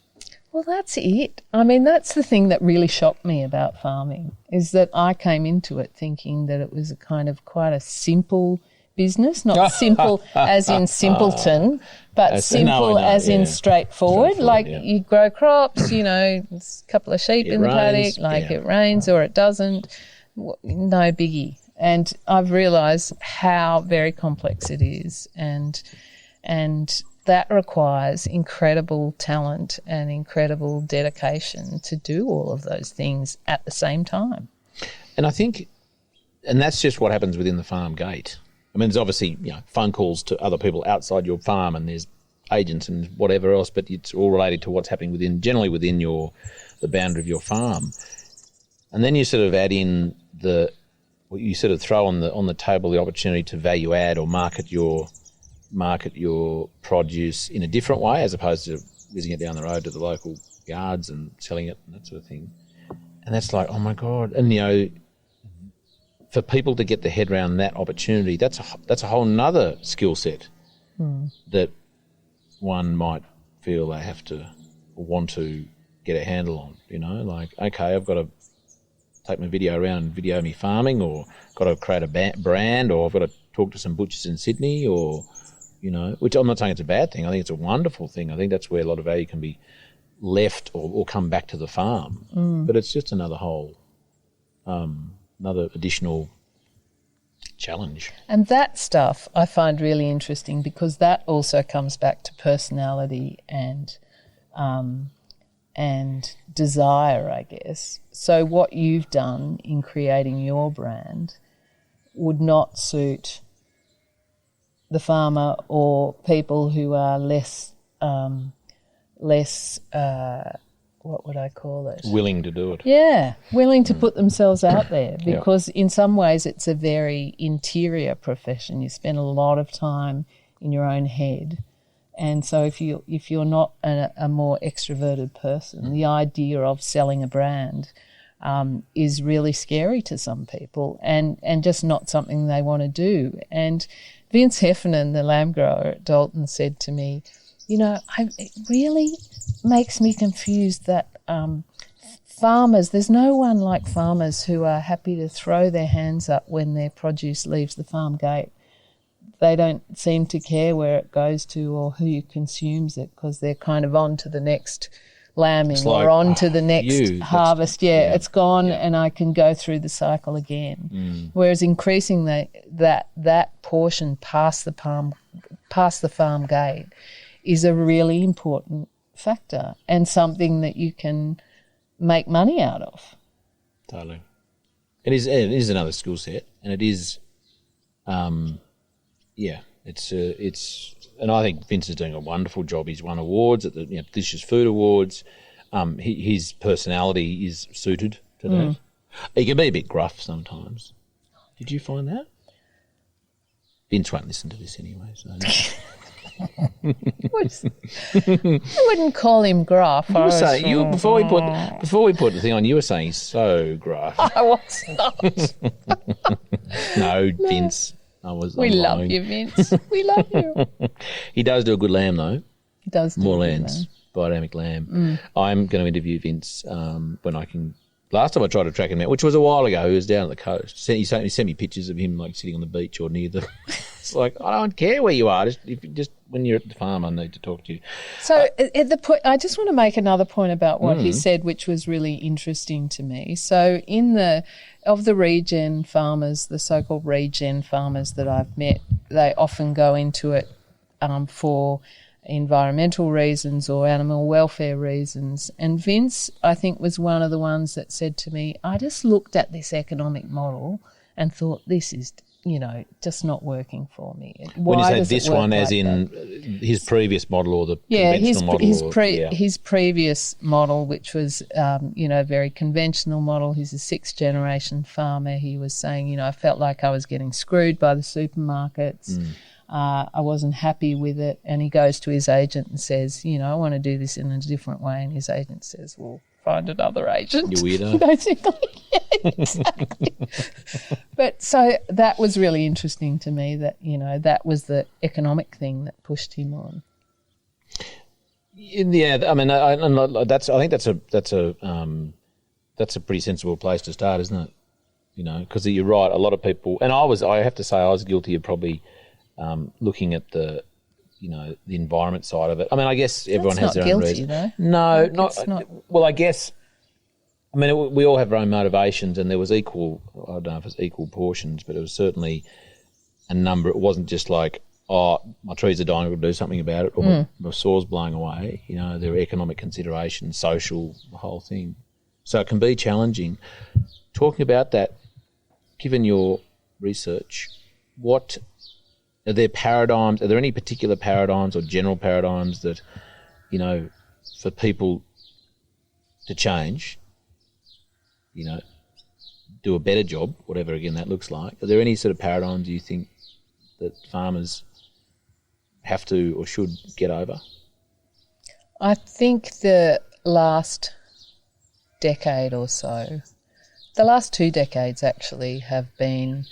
Well, that's it. I mean, that's the thing that really shocked me about farming, is that I came into it thinking that it was a kind of quite a simple business, not simple as in simpleton, but simple as in straightforward. Like, you grow crops, you know, there's a couple of sheep in the paddock, like it rains or it doesn't, no biggie. And I've realised how very complex it is, and that requires incredible talent and incredible dedication to do all of those things at the same time. And I think, and that's just what happens within the farm gate. I mean, there's obviously, you know, phone calls to other people outside your farm, and there's agents and whatever else, but it's all related to what's happening generally within the boundary of your farm. And then you sort of add in you sort of throw on the table the opportunity to value add or market your produce in a different way, as opposed to whizzing it down the road to the local yards and selling it and that sort of thing. And that's like, oh my God. And, you know, for people to get their head around that opportunity, that's a whole nother skill set that one might feel they have to or want to get a handle on, you know, like, okay, I've got to take my video around and video me farming, or got to create a brand, or I've got to talk to some butchers in Sydney, or, you know, which I'm not saying it's a bad thing. I think it's a wonderful thing. I think that's where a lot of value can be left or come back to the farm. But it's just another whole... another additional challenge. And that stuff I find really interesting, because that also comes back to personality and desire, I guess. So what you've done in creating your brand would not suit the farmer or people who are less what would I call it? Willing to do it. Yeah, willing to put themselves out there, because in some ways it's a very interior profession. You spend a lot of time in your own head. And so if you're not a more extroverted person, the idea of selling a brand is really scary to some people, and just not something they want to do. And Vince Heffernan, the lamb grower at Dalton, said to me, you know, it really makes me confused that farmers, there's no one like farmers who are happy to throw their hands up when their produce leaves the farm gate. They don't seem to care where it goes to or who consumes it, because they're kind of on to the next lambing or on to the next harvest. It's gone and I can go through the cycle again. Whereas increasing that portion past the farm gate is a really important factor and something that you can make money out of. Totally. It is another skill set, and it is, it's, and I think Vince is doing a wonderful job. He's won awards at the Delicious Food Awards. His personality is suited to that. He can be a bit gruff sometimes. Did you find that? Vince won't listen to this anyway. So. I wouldn't call him gruff. You were saying, before we put the thing on, you were saying he's so gruff. I was not. No, Vince. We love you, Vince. We love you. He does do a good lamb, though. He does do More a good lambs, lamb. biodynamic lamb. I'm going to interview Vince when I can. Last time I tried to track him out, which was a while ago, he was down at the coast. He sent me pictures of him like sitting on the beach or near the. It's like, I don't care where you are. Just when you're at the farm, I need to talk to you. So at the point, I just want to make another point about what he said, which was really interesting to me. So of the Regen farmers, the so-called Regen farmers that I've met, they often go into it for environmental reasons or animal welfare reasons. And Vince, I think, was one of the ones that said to me, I just looked at this economic model and thought, this is, just not working for me. When you say this one, as in his previous model or the conventional model? His previous model, which was, a very conventional model. He's a sixth-generation farmer. He was saying, I felt like I was getting screwed by the supermarkets. I wasn't happy with it. And he goes to his agent and says, I want to do this in a different way. And his agent says, well, find another agent. You weirdo. Basically, yeah, exactly. But so that was really interesting to me that, that was the economic thing that pushed him on. Yeah, I mean, I think that's a pretty sensible place to start, isn't it? Because you're right, a lot of people, and I have to say I was guilty of probably looking at the environment side of it. I mean, I guess everyone has their own reason. Though. No, not. Well, I guess. I mean, we all have our own motivations, and there was equal. I don't know if it's equal portions, but it was certainly a number. It wasn't just like, oh, my trees are dying, I've got to do something about it, or my soil's blowing away. There are economic considerations, social, the whole thing. So it can be challenging. Talking about that, given your research, what are there paradigms? Are there any particular paradigms or general paradigms that, for people to change, do a better job, whatever again that looks like? Are there any sort of paradigms you think that farmers have to or should get over? I think the last decade or so, the last 2 decades actually, have been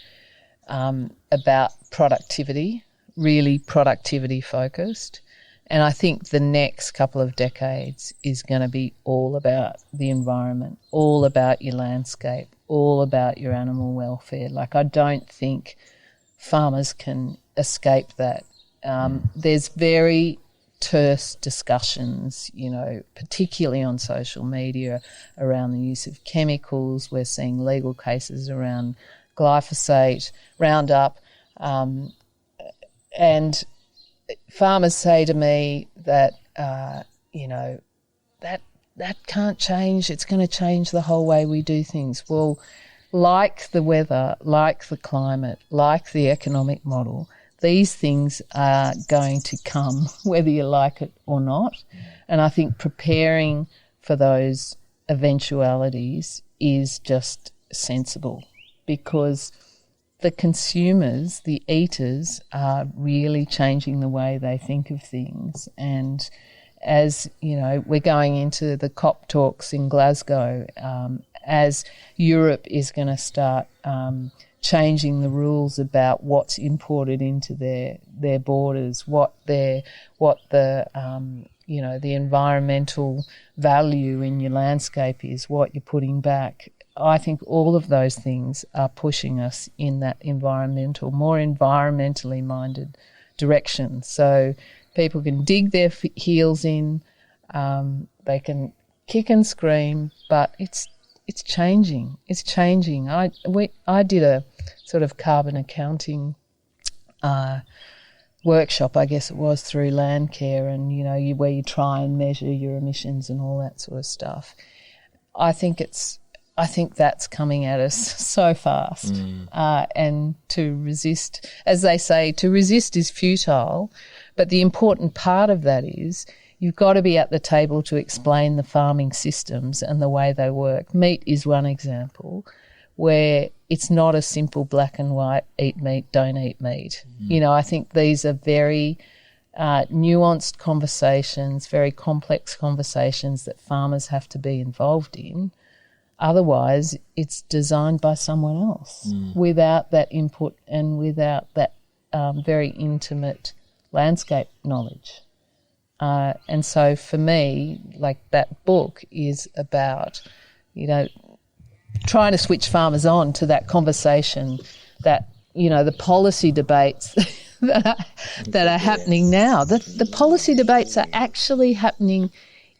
about productivity, really productivity focused. And I think the next couple of decades is going to be all about the environment, all about your landscape, all about your animal welfare. Like, I don't think farmers can escape that. There's very terse discussions, particularly on social media around the use of chemicals. We're seeing legal cases around glyphosate, Roundup, and farmers say to me that, that can't change. It's going to change the whole way we do things. Well, like the weather, like the climate, like the economic model, these things are going to come whether you like it or not. And I think preparing for those eventualities is just sensible, because the consumers, the eaters, are really changing the way they think of things. And as, we're going into the COP talks in Glasgow, as Europe is going to start changing the rules about what's imported into their borders, what the environmental value in your landscape is, what you're putting back. I think all of those things are pushing us in that more environmentally minded direction. So people can dig their heels in, they can kick and scream, but it's changing. It's changing. I did a sort of carbon accounting workshop, I guess it was, through Landcare, and where you try and measure your emissions and all that sort of stuff. I think that's coming at us so fast, and to resist, as they say, to resist is futile. But the important part of that is you've got to be at the table to explain the farming systems and the way they work. Meat is one example where it's not a simple black and white, eat meat, don't eat meat. You know, I think these are very nuanced conversations, very complex conversations that farmers have to be involved in. Otherwise, it's designed by someone else without that input and without that very intimate landscape knowledge. And so for me, like, that book is about, you know, trying to switch farmers on to that conversation that, you know, the policy debates that are happening now. The policy debates are actually happening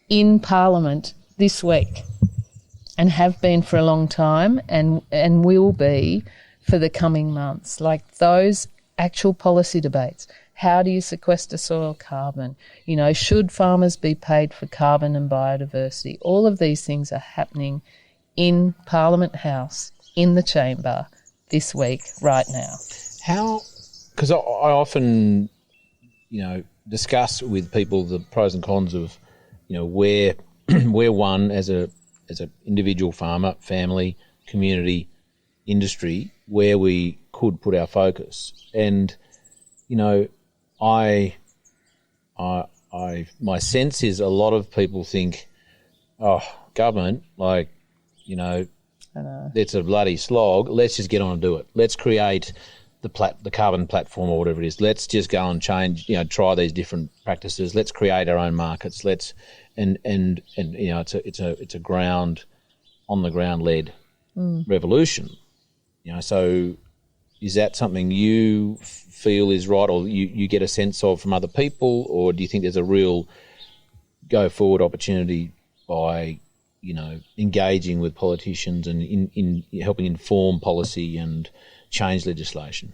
in Parliament this week and have been for a long time and will be for the coming months. Like, those actual policy debates. How do you sequester soil carbon? You know, should farmers be paid for carbon and biodiversity? All of these things are happening in Parliament House, in the chamber, this week, right now. How? Because I often, you know, discuss with people the pros and cons of, you know, where one as an individual farmer, family, community, industry, where we could put our focus. And, you know, my sense is a lot of people think, oh, government, like, you know, it's a bloody slog. Let's just get on and do it. Let's create the carbon platform or whatever it is. Let's just go and change, you know, try these different practices. Let's create our own markets. And you know, it's a ground on the ground led revolution. You know, so is that something you feel is right, or you get a sense of from other people, or do you think there's a real go forward opportunity by, you know, engaging with politicians and in helping inform policy and change legislation?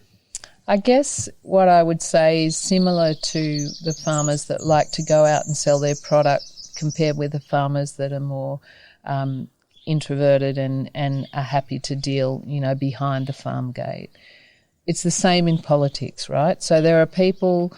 I guess what I would say is similar to the farmers that like to go out and sell their product compared with the farmers that are more introverted and are happy to deal, you know, behind the farm gate. It's the same in politics, right? So there are people,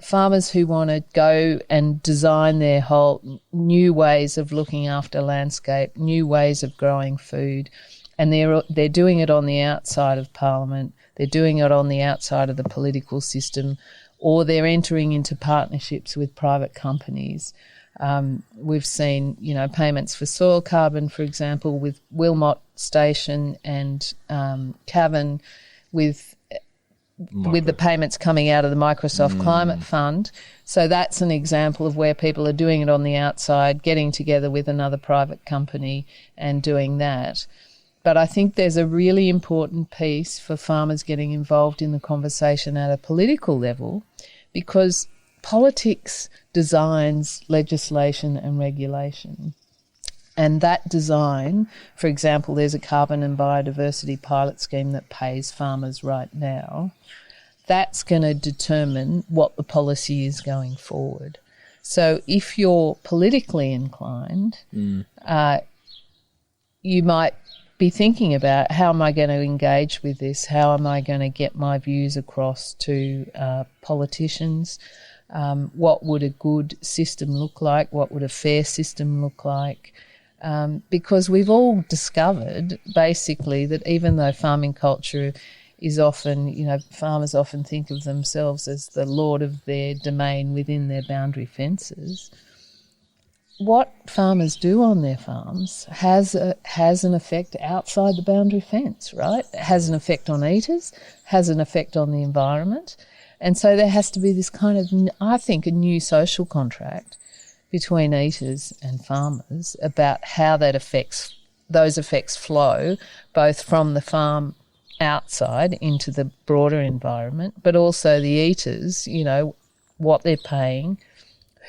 farmers who want to go and design their whole new ways of looking after landscape, new ways of growing food, and they're doing it on the outside of Parliament, they're doing it on the outside of the political system, or they're entering into partnerships with private companies. We've seen, you know, payments for soil carbon, for example, with Wilmot Station and Cavan, with the payments coming out of the Microsoft Climate Fund. So that's an example of where people are doing it on the outside, getting together with another private company and doing that. But I think there's a really important piece for farmers getting involved in the conversation at a political level, because politics designs legislation and regulation. And that design, for example, there's a carbon and biodiversity pilot scheme that pays farmers right now. That's going to determine what the policy is going forward. So if you're politically inclined, you might be thinking about, how am I going to engage with this? How am I going to get my views across to politicians? What would a good system look like? What would a fair system look like? Because we've all discovered basically that even though farming culture is often, you know, farmers often think of themselves as the lord of their domain within their boundary fences, what farmers do on their farms has an effect outside the boundary fence, right? It has an effect on eaters, has an effect on the environment. And so there has to be this kind of, I think, a new social contract between eaters and farmers about how those effects flow both from the farm outside into the broader environment, but also the eaters, you know, what they're paying,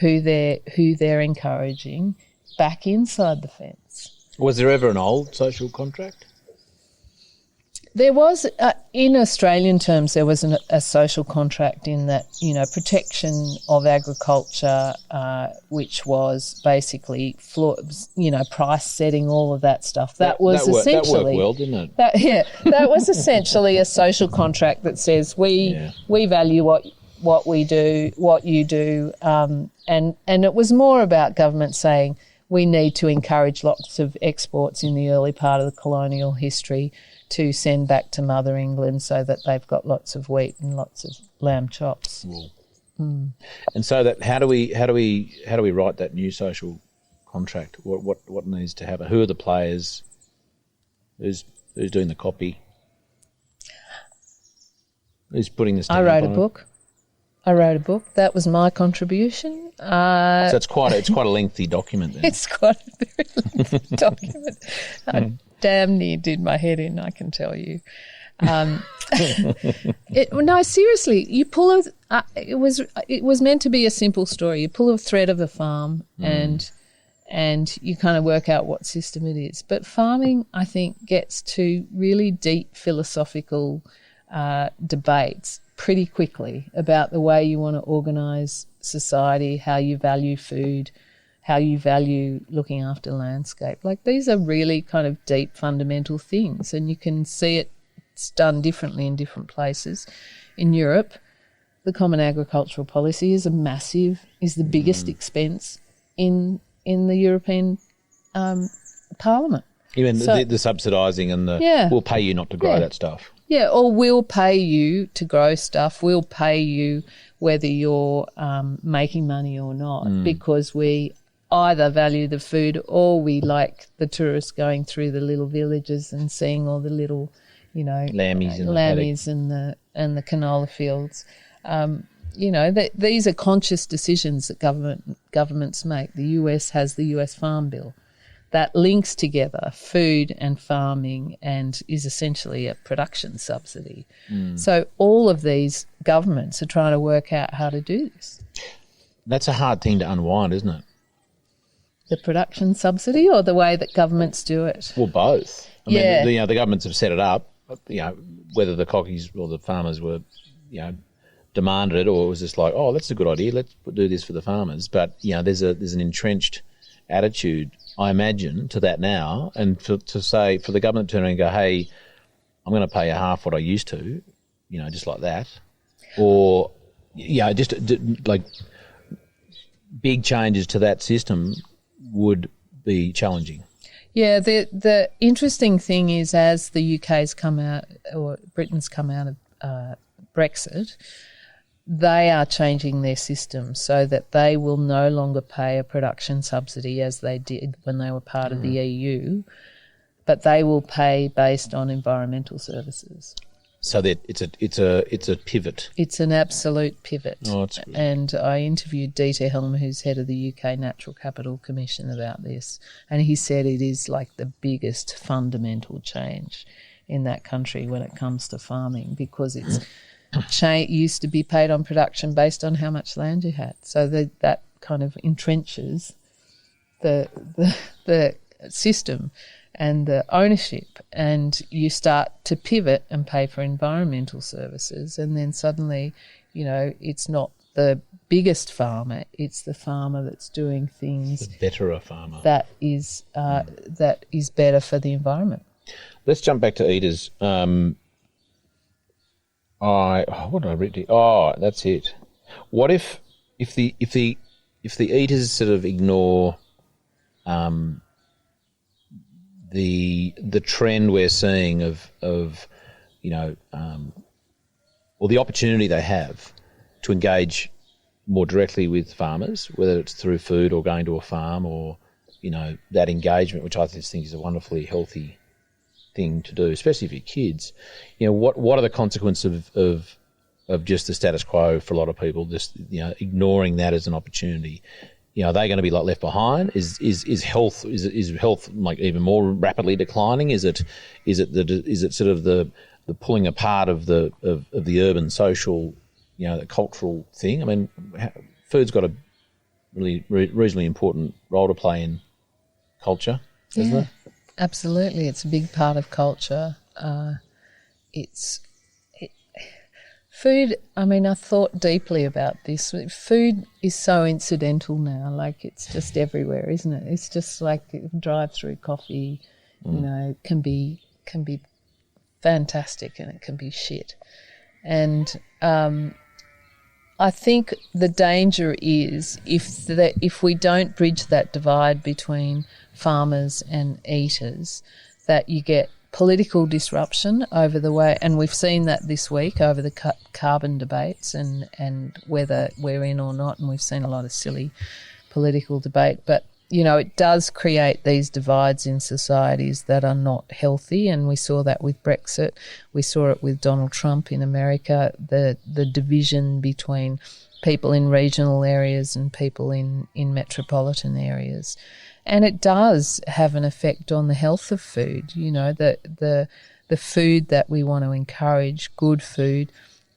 who they're encouraging back inside the fence. Was there ever an old social contract? There was, in Australian terms, there was a social contract in that, you know, protection of agriculture, which was basically, price setting, all of that stuff. That was essentially... That worked well, didn't it? That was essentially a social contract that says we value what we do, what you do, and it was more about government saying we need to encourage lots of exports in the early part of the colonial history to send back to Mother England so that they've got lots of wheat and lots of lamb chops. Wool. And so that how do we write that new social contract? What needs to happen? Who are the players? Who's doing the copy? Who's putting this? I wrote a book. That was my contribution. So it's quite a lengthy document then. It's quite a very lengthy document. I damn near did my head in, I can tell you. No, seriously, you pull it was meant to be a simple story. You pull a thread of a farm and you kind of work out what system it is. But farming, I think, gets to really deep philosophical debates pretty quickly about the way you want to organise society, how you value food, how you value looking after landscape. Like, these are really kind of deep fundamental things, and you can see it's done differently in different places. In Europe, the Common Agricultural Policy is the biggest expense in the European Parliament. Even the subsidising and we'll pay you not to grow that stuff. Yeah, or we'll pay you to grow stuff. We'll pay you whether you're making money or not, because we either value the food or we like the tourists going through the little villages and seeing all the little, lammies and the canola fields. These are conscious decisions that governments make. The US has the US Farm Bill that links together food and farming and is essentially a production subsidy. So all of these governments are trying to work out how to do this. That's a hard thing to unwind, isn't it? The production subsidy, or the way that governments do it? Well, both. I mean, the governments have set it up, whether the cockies or the farmers were, demanded it, or it was just like, oh, that's a good idea, let's do this for the farmers. But, there's an entrenched attitude, I imagine, to that now, and to say, for the government to turn around and go, hey, I'm going to pay you half what I used to, just like that. Or, just like big changes to that system would be challenging. Yeah, the interesting thing is, as the UK's come out, or Britain's come out of Brexit, they are changing their system so that they will no longer pay a production subsidy as they did when they were part of the EU, but they will pay based on environmental services. So that it's a pivot. It's an absolute pivot. Oh, that's good. And I interviewed Dieter Helm, who's head of the UK Natural Capital Commission, about this, and he said it is like the biggest fundamental change in that country when it comes to farming, because it's used to be paid on production based on how much land you had. So that kind of entrenches the system and the ownership, and you start to pivot and pay for environmental services, and then suddenly, it's not the biggest farmer, it's the farmer that's doing things, the betterer farmer, that is better for the environment. Let's jump back to eaters. What did I read? Oh, that's it. What if the eaters sort of ignore the trend we're seeing of or the opportunity they have to engage more directly with farmers, whether it's through food or going to a farm, or that engagement, which I just think is a wonderfully healthy thing to do, especially for your kids. What are the consequences of just the status quo for a lot of people? Just ignoring that as an opportunity. Are they going to be like left behind? Is health like even more rapidly declining? Is it sort of the pulling apart of the urban social, the cultural thing? I mean, food's got a really reasonably important role to play in culture, isn't it? Absolutely, it's a big part of culture. Food, I mean, I thought deeply about this. Food is so incidental now, like it's just everywhere, isn't it? It's just like drive-through coffee, can be fantastic and it can be shit. And I think the danger is if we don't bridge that divide between farmers and eaters, that you get political disruption over the way, and we've seen that this week over the carbon debates and whether we're in or not, and we've seen a lot of silly political debate. But, you know, it does create these divides in societies that are not healthy, and we saw that with Brexit. We saw it with Donald Trump in America, the division between people in regional areas and people in metropolitan areas. And it does have an effect on the health of food, you know, the food that we want to encourage, good food,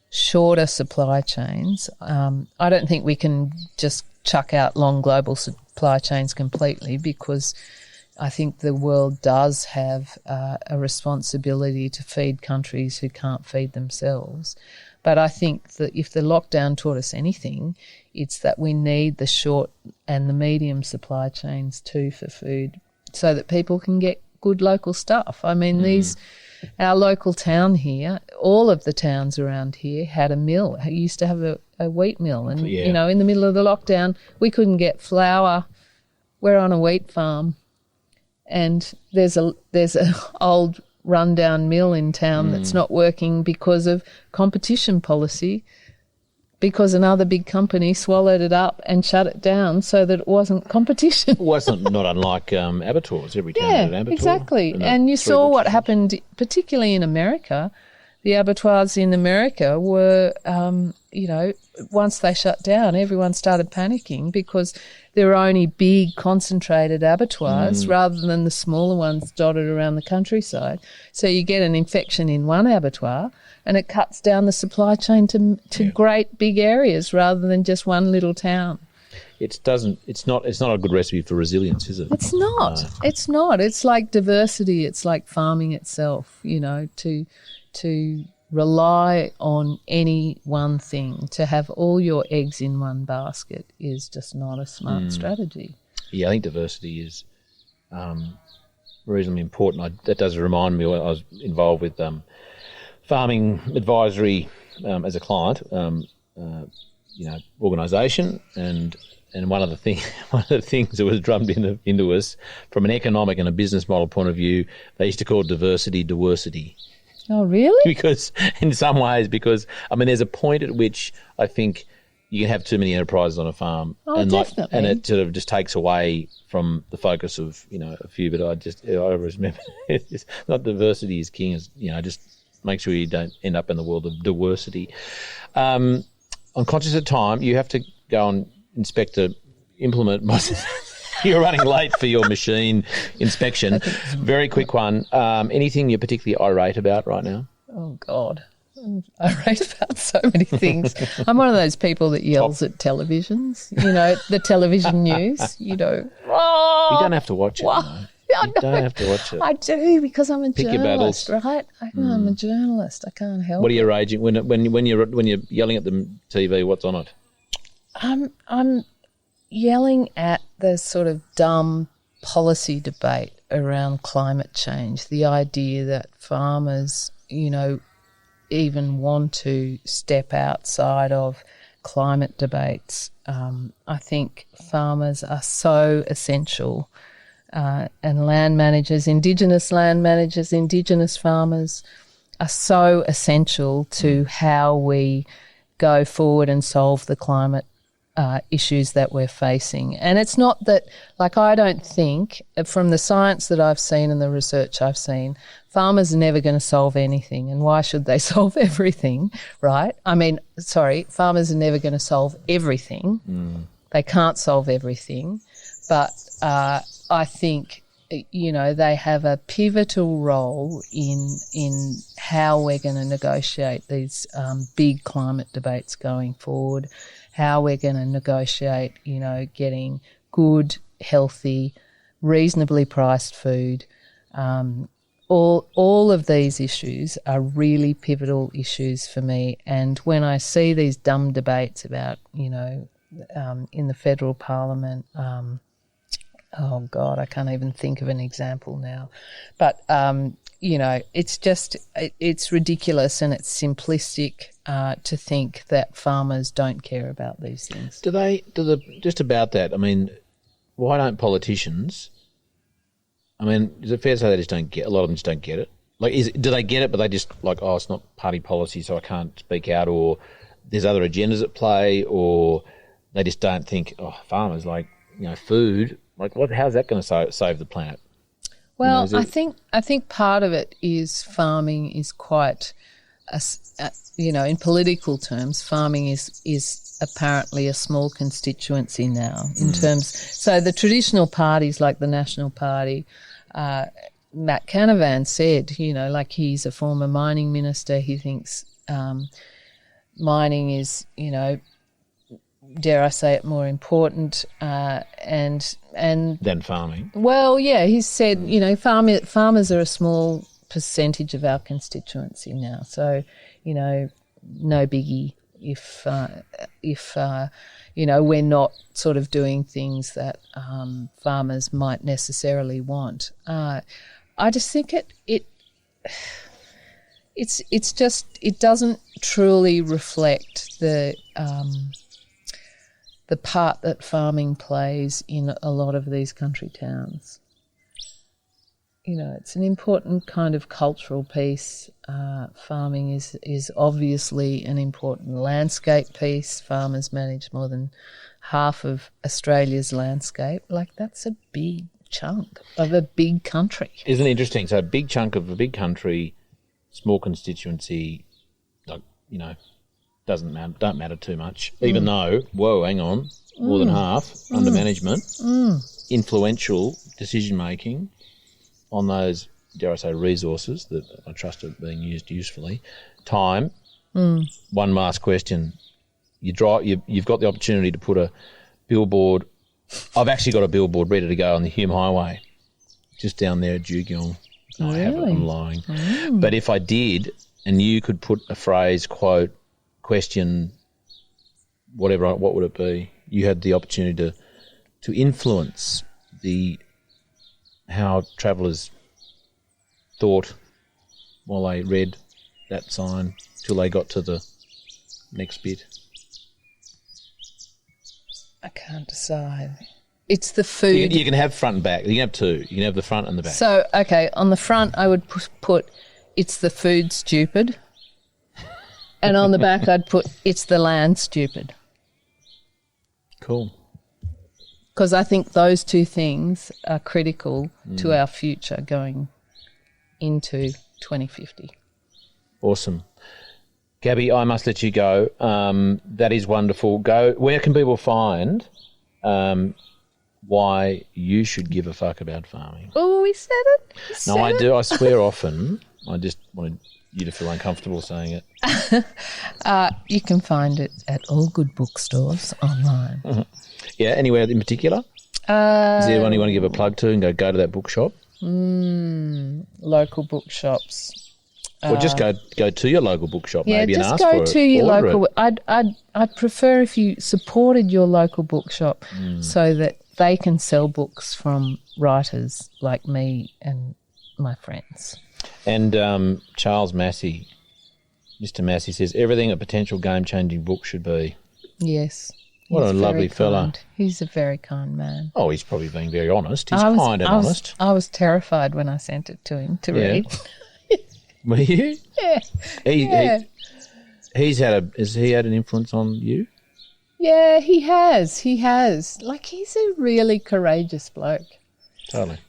shorter supply chains. I don't think we can just chuck out long global supply chains completely, because I think the world does have a responsibility to feed countries who can't feed themselves. But I think that if the lockdown taught us anything, it's that we need the short and the medium supply chains too for food, so that people can get good local stuff. I mean, our local town here, all of the towns around here had a mill. It used to have a wheat mill, and you know, in the middle of the lockdown, we couldn't get flour. We're on a wheat farm, and there's a old rundown mill in town that's not working because of competition policy, because another big company swallowed it up and shut it down so that it wasn't competition. Not unlike abattoirs. Every town had an abattoir. Exactly. And you saw what happened, particularly in America. The abattoirs in America were, you know, once they shut down, everyone started panicking because there were only big concentrated abattoirs rather than the smaller ones dotted around the countryside. So you get an infection in one abattoir and it cuts down the supply chain to great big areas rather than just one little town. It's not a good recipe for resilience, is it? It's not. It's not. It's like diversity. It's like farming itself, you know, to rely on any one thing, to have all your eggs in one basket is just not a smart strategy. Yeah, I think diversity is reasonably important. That does remind me, I was involved with farming advisory as a client, organisation, and one of the things that was drummed into us from an economic and a business model point of view, they used to call diversity. Oh, really? Because I mean, there's a point at which I think you can have too many enterprises on a farm, definitely. And it sort of just takes away from the focus of, you know, a few. But I always remember, it's just not diversity is king. Is, you know, just make sure you don't end up in the world of diversity. I'm conscious of time. You have to go and inspect the implement. You're running late for your machine inspection. Very quick one. Anything you're particularly irate about right now? Oh, God. I'm irate about so many things. I'm one of those people that yells at televisions, you know, the television news, you know. You don't have to watch it. You don't have to watch it. I do, because I'm a Pick journalist, right? I'm a journalist. I can't help it. What are you raging when you're yelling at the TV? What's on it? I'm yelling at the sort of dumb policy debate around climate change, the idea that farmers, you know, even want to step outside of climate debates. I think farmers are so essential, and land managers, Indigenous farmers are so essential to how we go forward and solve the climate issues that we're facing. And it's not that, like, I don't think, from the science that I've seen and the research I've seen, farmers are never going to solve anything. And why should they solve everything, right? I mean, farmers are never going to solve everything. They can't solve everything. But I think, you know, they have a pivotal role in how we're going to negotiate these big climate debates going forward, how we're going to negotiate, you know, getting good, healthy, reasonably priced food. All of these issues are really pivotal issues for me. And when I see these dumb debates about, you know, in the federal parliament, oh God, I can't even think of an example now. But, you know, it's ridiculous and it's simplistic to think that farmers don't care about these things. Just about that, I mean, why don't politicians, I mean, is it fair to say they just don't get, a lot of them just don't get it? Like, do they get it, but they just like, oh, it's not party policy, so I can't speak out, or there's other agendas at play, or they just don't think, oh, farmers, like, food, like, how's that going to save the planet? Well, I think part of it is farming is quite, in political terms, farming is apparently a small constituency now in terms. So the traditional parties like the National Party, Matt Canavan said, like he's a former mining minister. He thinks mining is, dare I say it, more important and than farming. Well, yeah, he said, farmers are a small percentage of our constituency now. So, no biggie if we're not sort of doing things that farmers might necessarily want. I just think it doesn't truly reflect the part that farming plays in a lot of these country towns. It's an important kind of cultural piece. Farming is obviously an important landscape piece. Farmers manage more than half of Australia's landscape. Like, that's a big chunk of a big country. Isn't it interesting? So a big chunk of a big country, small constituency, like, don't matter too much, even though, hang on, more than half under management, influential decision-making on those, dare I say, resources that I trust are being used usefully. Time. One last question. You've got the opportunity to put a billboard. I've actually got a billboard ready to go on the Hume Highway, just down there at Jugyong. No, I haven't. I'm lying. But if I did, and you could put a phrase, quote, question, whatever, what would it be? You had the opportunity to influence how travellers thought while they read that sign till they got to the next bit. I can't decide. It's the food. You can have front and back. You can have two. You can have the front and the back. So, okay, on the front I would put, it's the food stupid. And on the back I'd put, it's the land stupid. Cool. Because I think those two things are critical to our future going into 2050. Awesome. Gabby, I must let you go. That is wonderful. Where can people find why you should give a fuck about farming? Oh, we said it. No, I do. I swear often. I just wanted you to feel uncomfortable saying it. You can find it at all good bookstores online. Mm-hmm. Yeah, anywhere in particular? Is there anyone you want to give a plug to and go to that bookshop? Local bookshops. Or just go to your local bookshop maybe and ask for it. Yeah, just go to your local. I'd prefer if you supported your local bookshop so that they can sell books from writers like me and my friends. And Charles Massey, Mr. Massey says, everything a potential game-changing book should be. Yes. What a lovely fella. He's a very kind man. Oh, he's probably being very honest. He's kind and honest. I was terrified when I sent it to him to read. Were you? Yeah. Has he had an influence on you? Yeah, he has. Like, he's a really courageous bloke. Totally.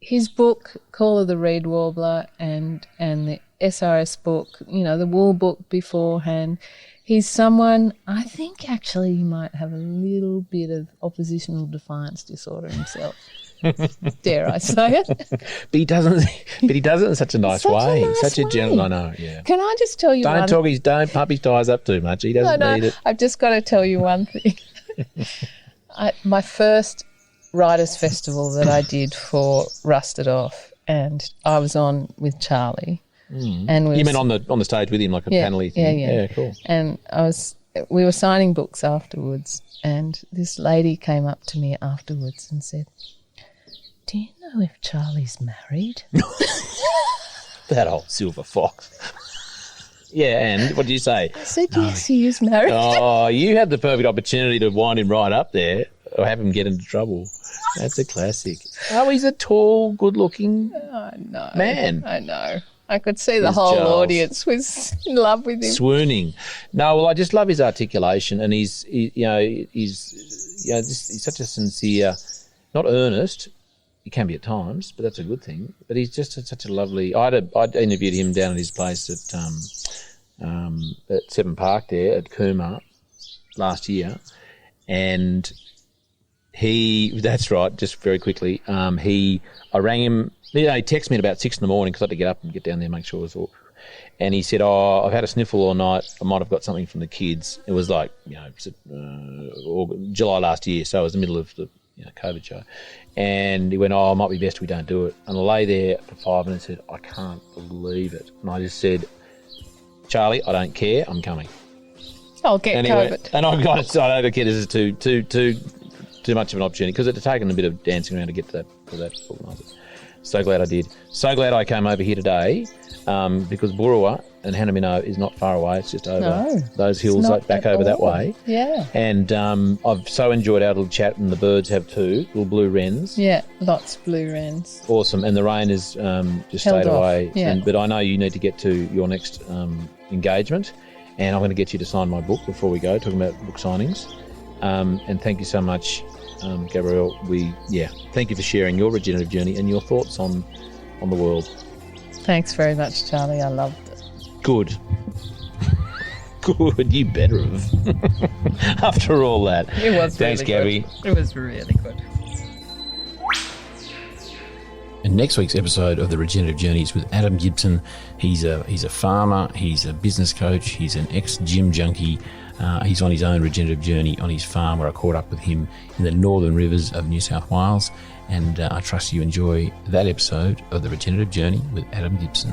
His book, Call of the Reed Warbler, and the SRS book, the Wool book beforehand, he's someone, I think actually he might have a little bit of oppositional defiance disorder himself. Dare I say it? But he doesn't in such a nice way. Such a gentle, I know, yeah. Can I just tell you don't pump his tyres up too much. He doesn't need it. I've just got to tell you one thing. My first Writers' Festival that I did for Rusted Off, and I was on with Charlie. And you meant on the stage with him, like a panelly thing? Yeah, cool. And we were signing books afterwards, and this lady came up to me afterwards and said, "Do you know if Charlie's married?" That old silver fox. Yeah, and what did you say? I said, yes, he is married. Oh, you had the perfect opportunity to wind him right up there. or have him get into trouble. That's a classic. Oh, he's a tall, good-looking man. I know. I could see the He's whole Charles. audience was in love with him. Swooning. No, well, I just love his articulation, and he's such a sincere, not earnest. He can be at times, but that's a good thing. But he's just such a lovely. I interviewed him down at his place at Seven Park there at Cooma last year, and that's right. Just very quickly, I rang him. He texted me at about 6 a.m. because I had to get up and get down there and make sure it was all. And he said, I've had a sniffle all night. I might have got something from the kids. It was like, July last year, so it was the middle of the COVID show. And he went, it might be best we don't do it. And I lay there for 5 minutes and said, I can't believe it. And I just said, Charlie, I don't care. I'm coming. I'll get COVID. And I got it. So I don't care. This is too much of an opportunity because it had taken a bit of dancing around to get to that organiser. So glad I did. So glad I came over here today because Burrawa and Hanamino is not far away. It's just over those hills back over that way. Yeah. And I've so enjoyed our little chat, and the birds have too, little blue wrens. Yeah, lots of blue wrens. Awesome. And the rain has just Held stayed off. away. Yeah. But I know you need to get to your next engagement, and I'm going to get you to sign my book before we go, talking about book signings. And thank you so much, Gabrielle. Thank you for sharing your regenerative journey and your thoughts on the world. Thanks very much, Charlie. I loved it. Good. Good. You better have. After all that. It was Thanks, really Gabby. good. It was really good. And next week's episode of the Regenerative Journey is with Adam Gibson. He's a farmer, he's a business coach, he's an ex-gym junkie. He's on his own regenerative journey on his farm, where I caught up with him in the northern rivers of New South Wales. And I trust you enjoy that episode of the Regenerative Journey with Adam Gibson.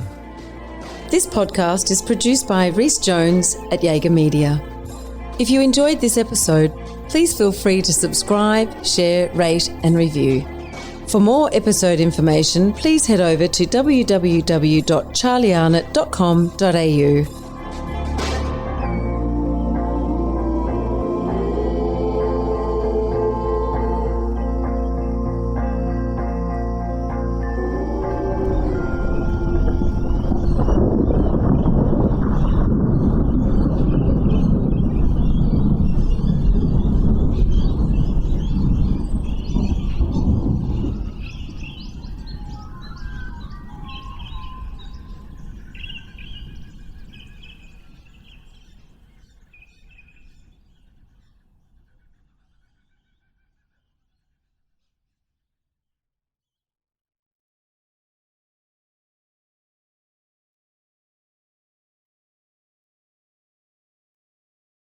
This podcast is produced by Rhys Jones at Jaeger Media. If you enjoyed this episode, please feel free to subscribe, share, rate and review. For more episode information, please head over to www.charliearnott.com.au.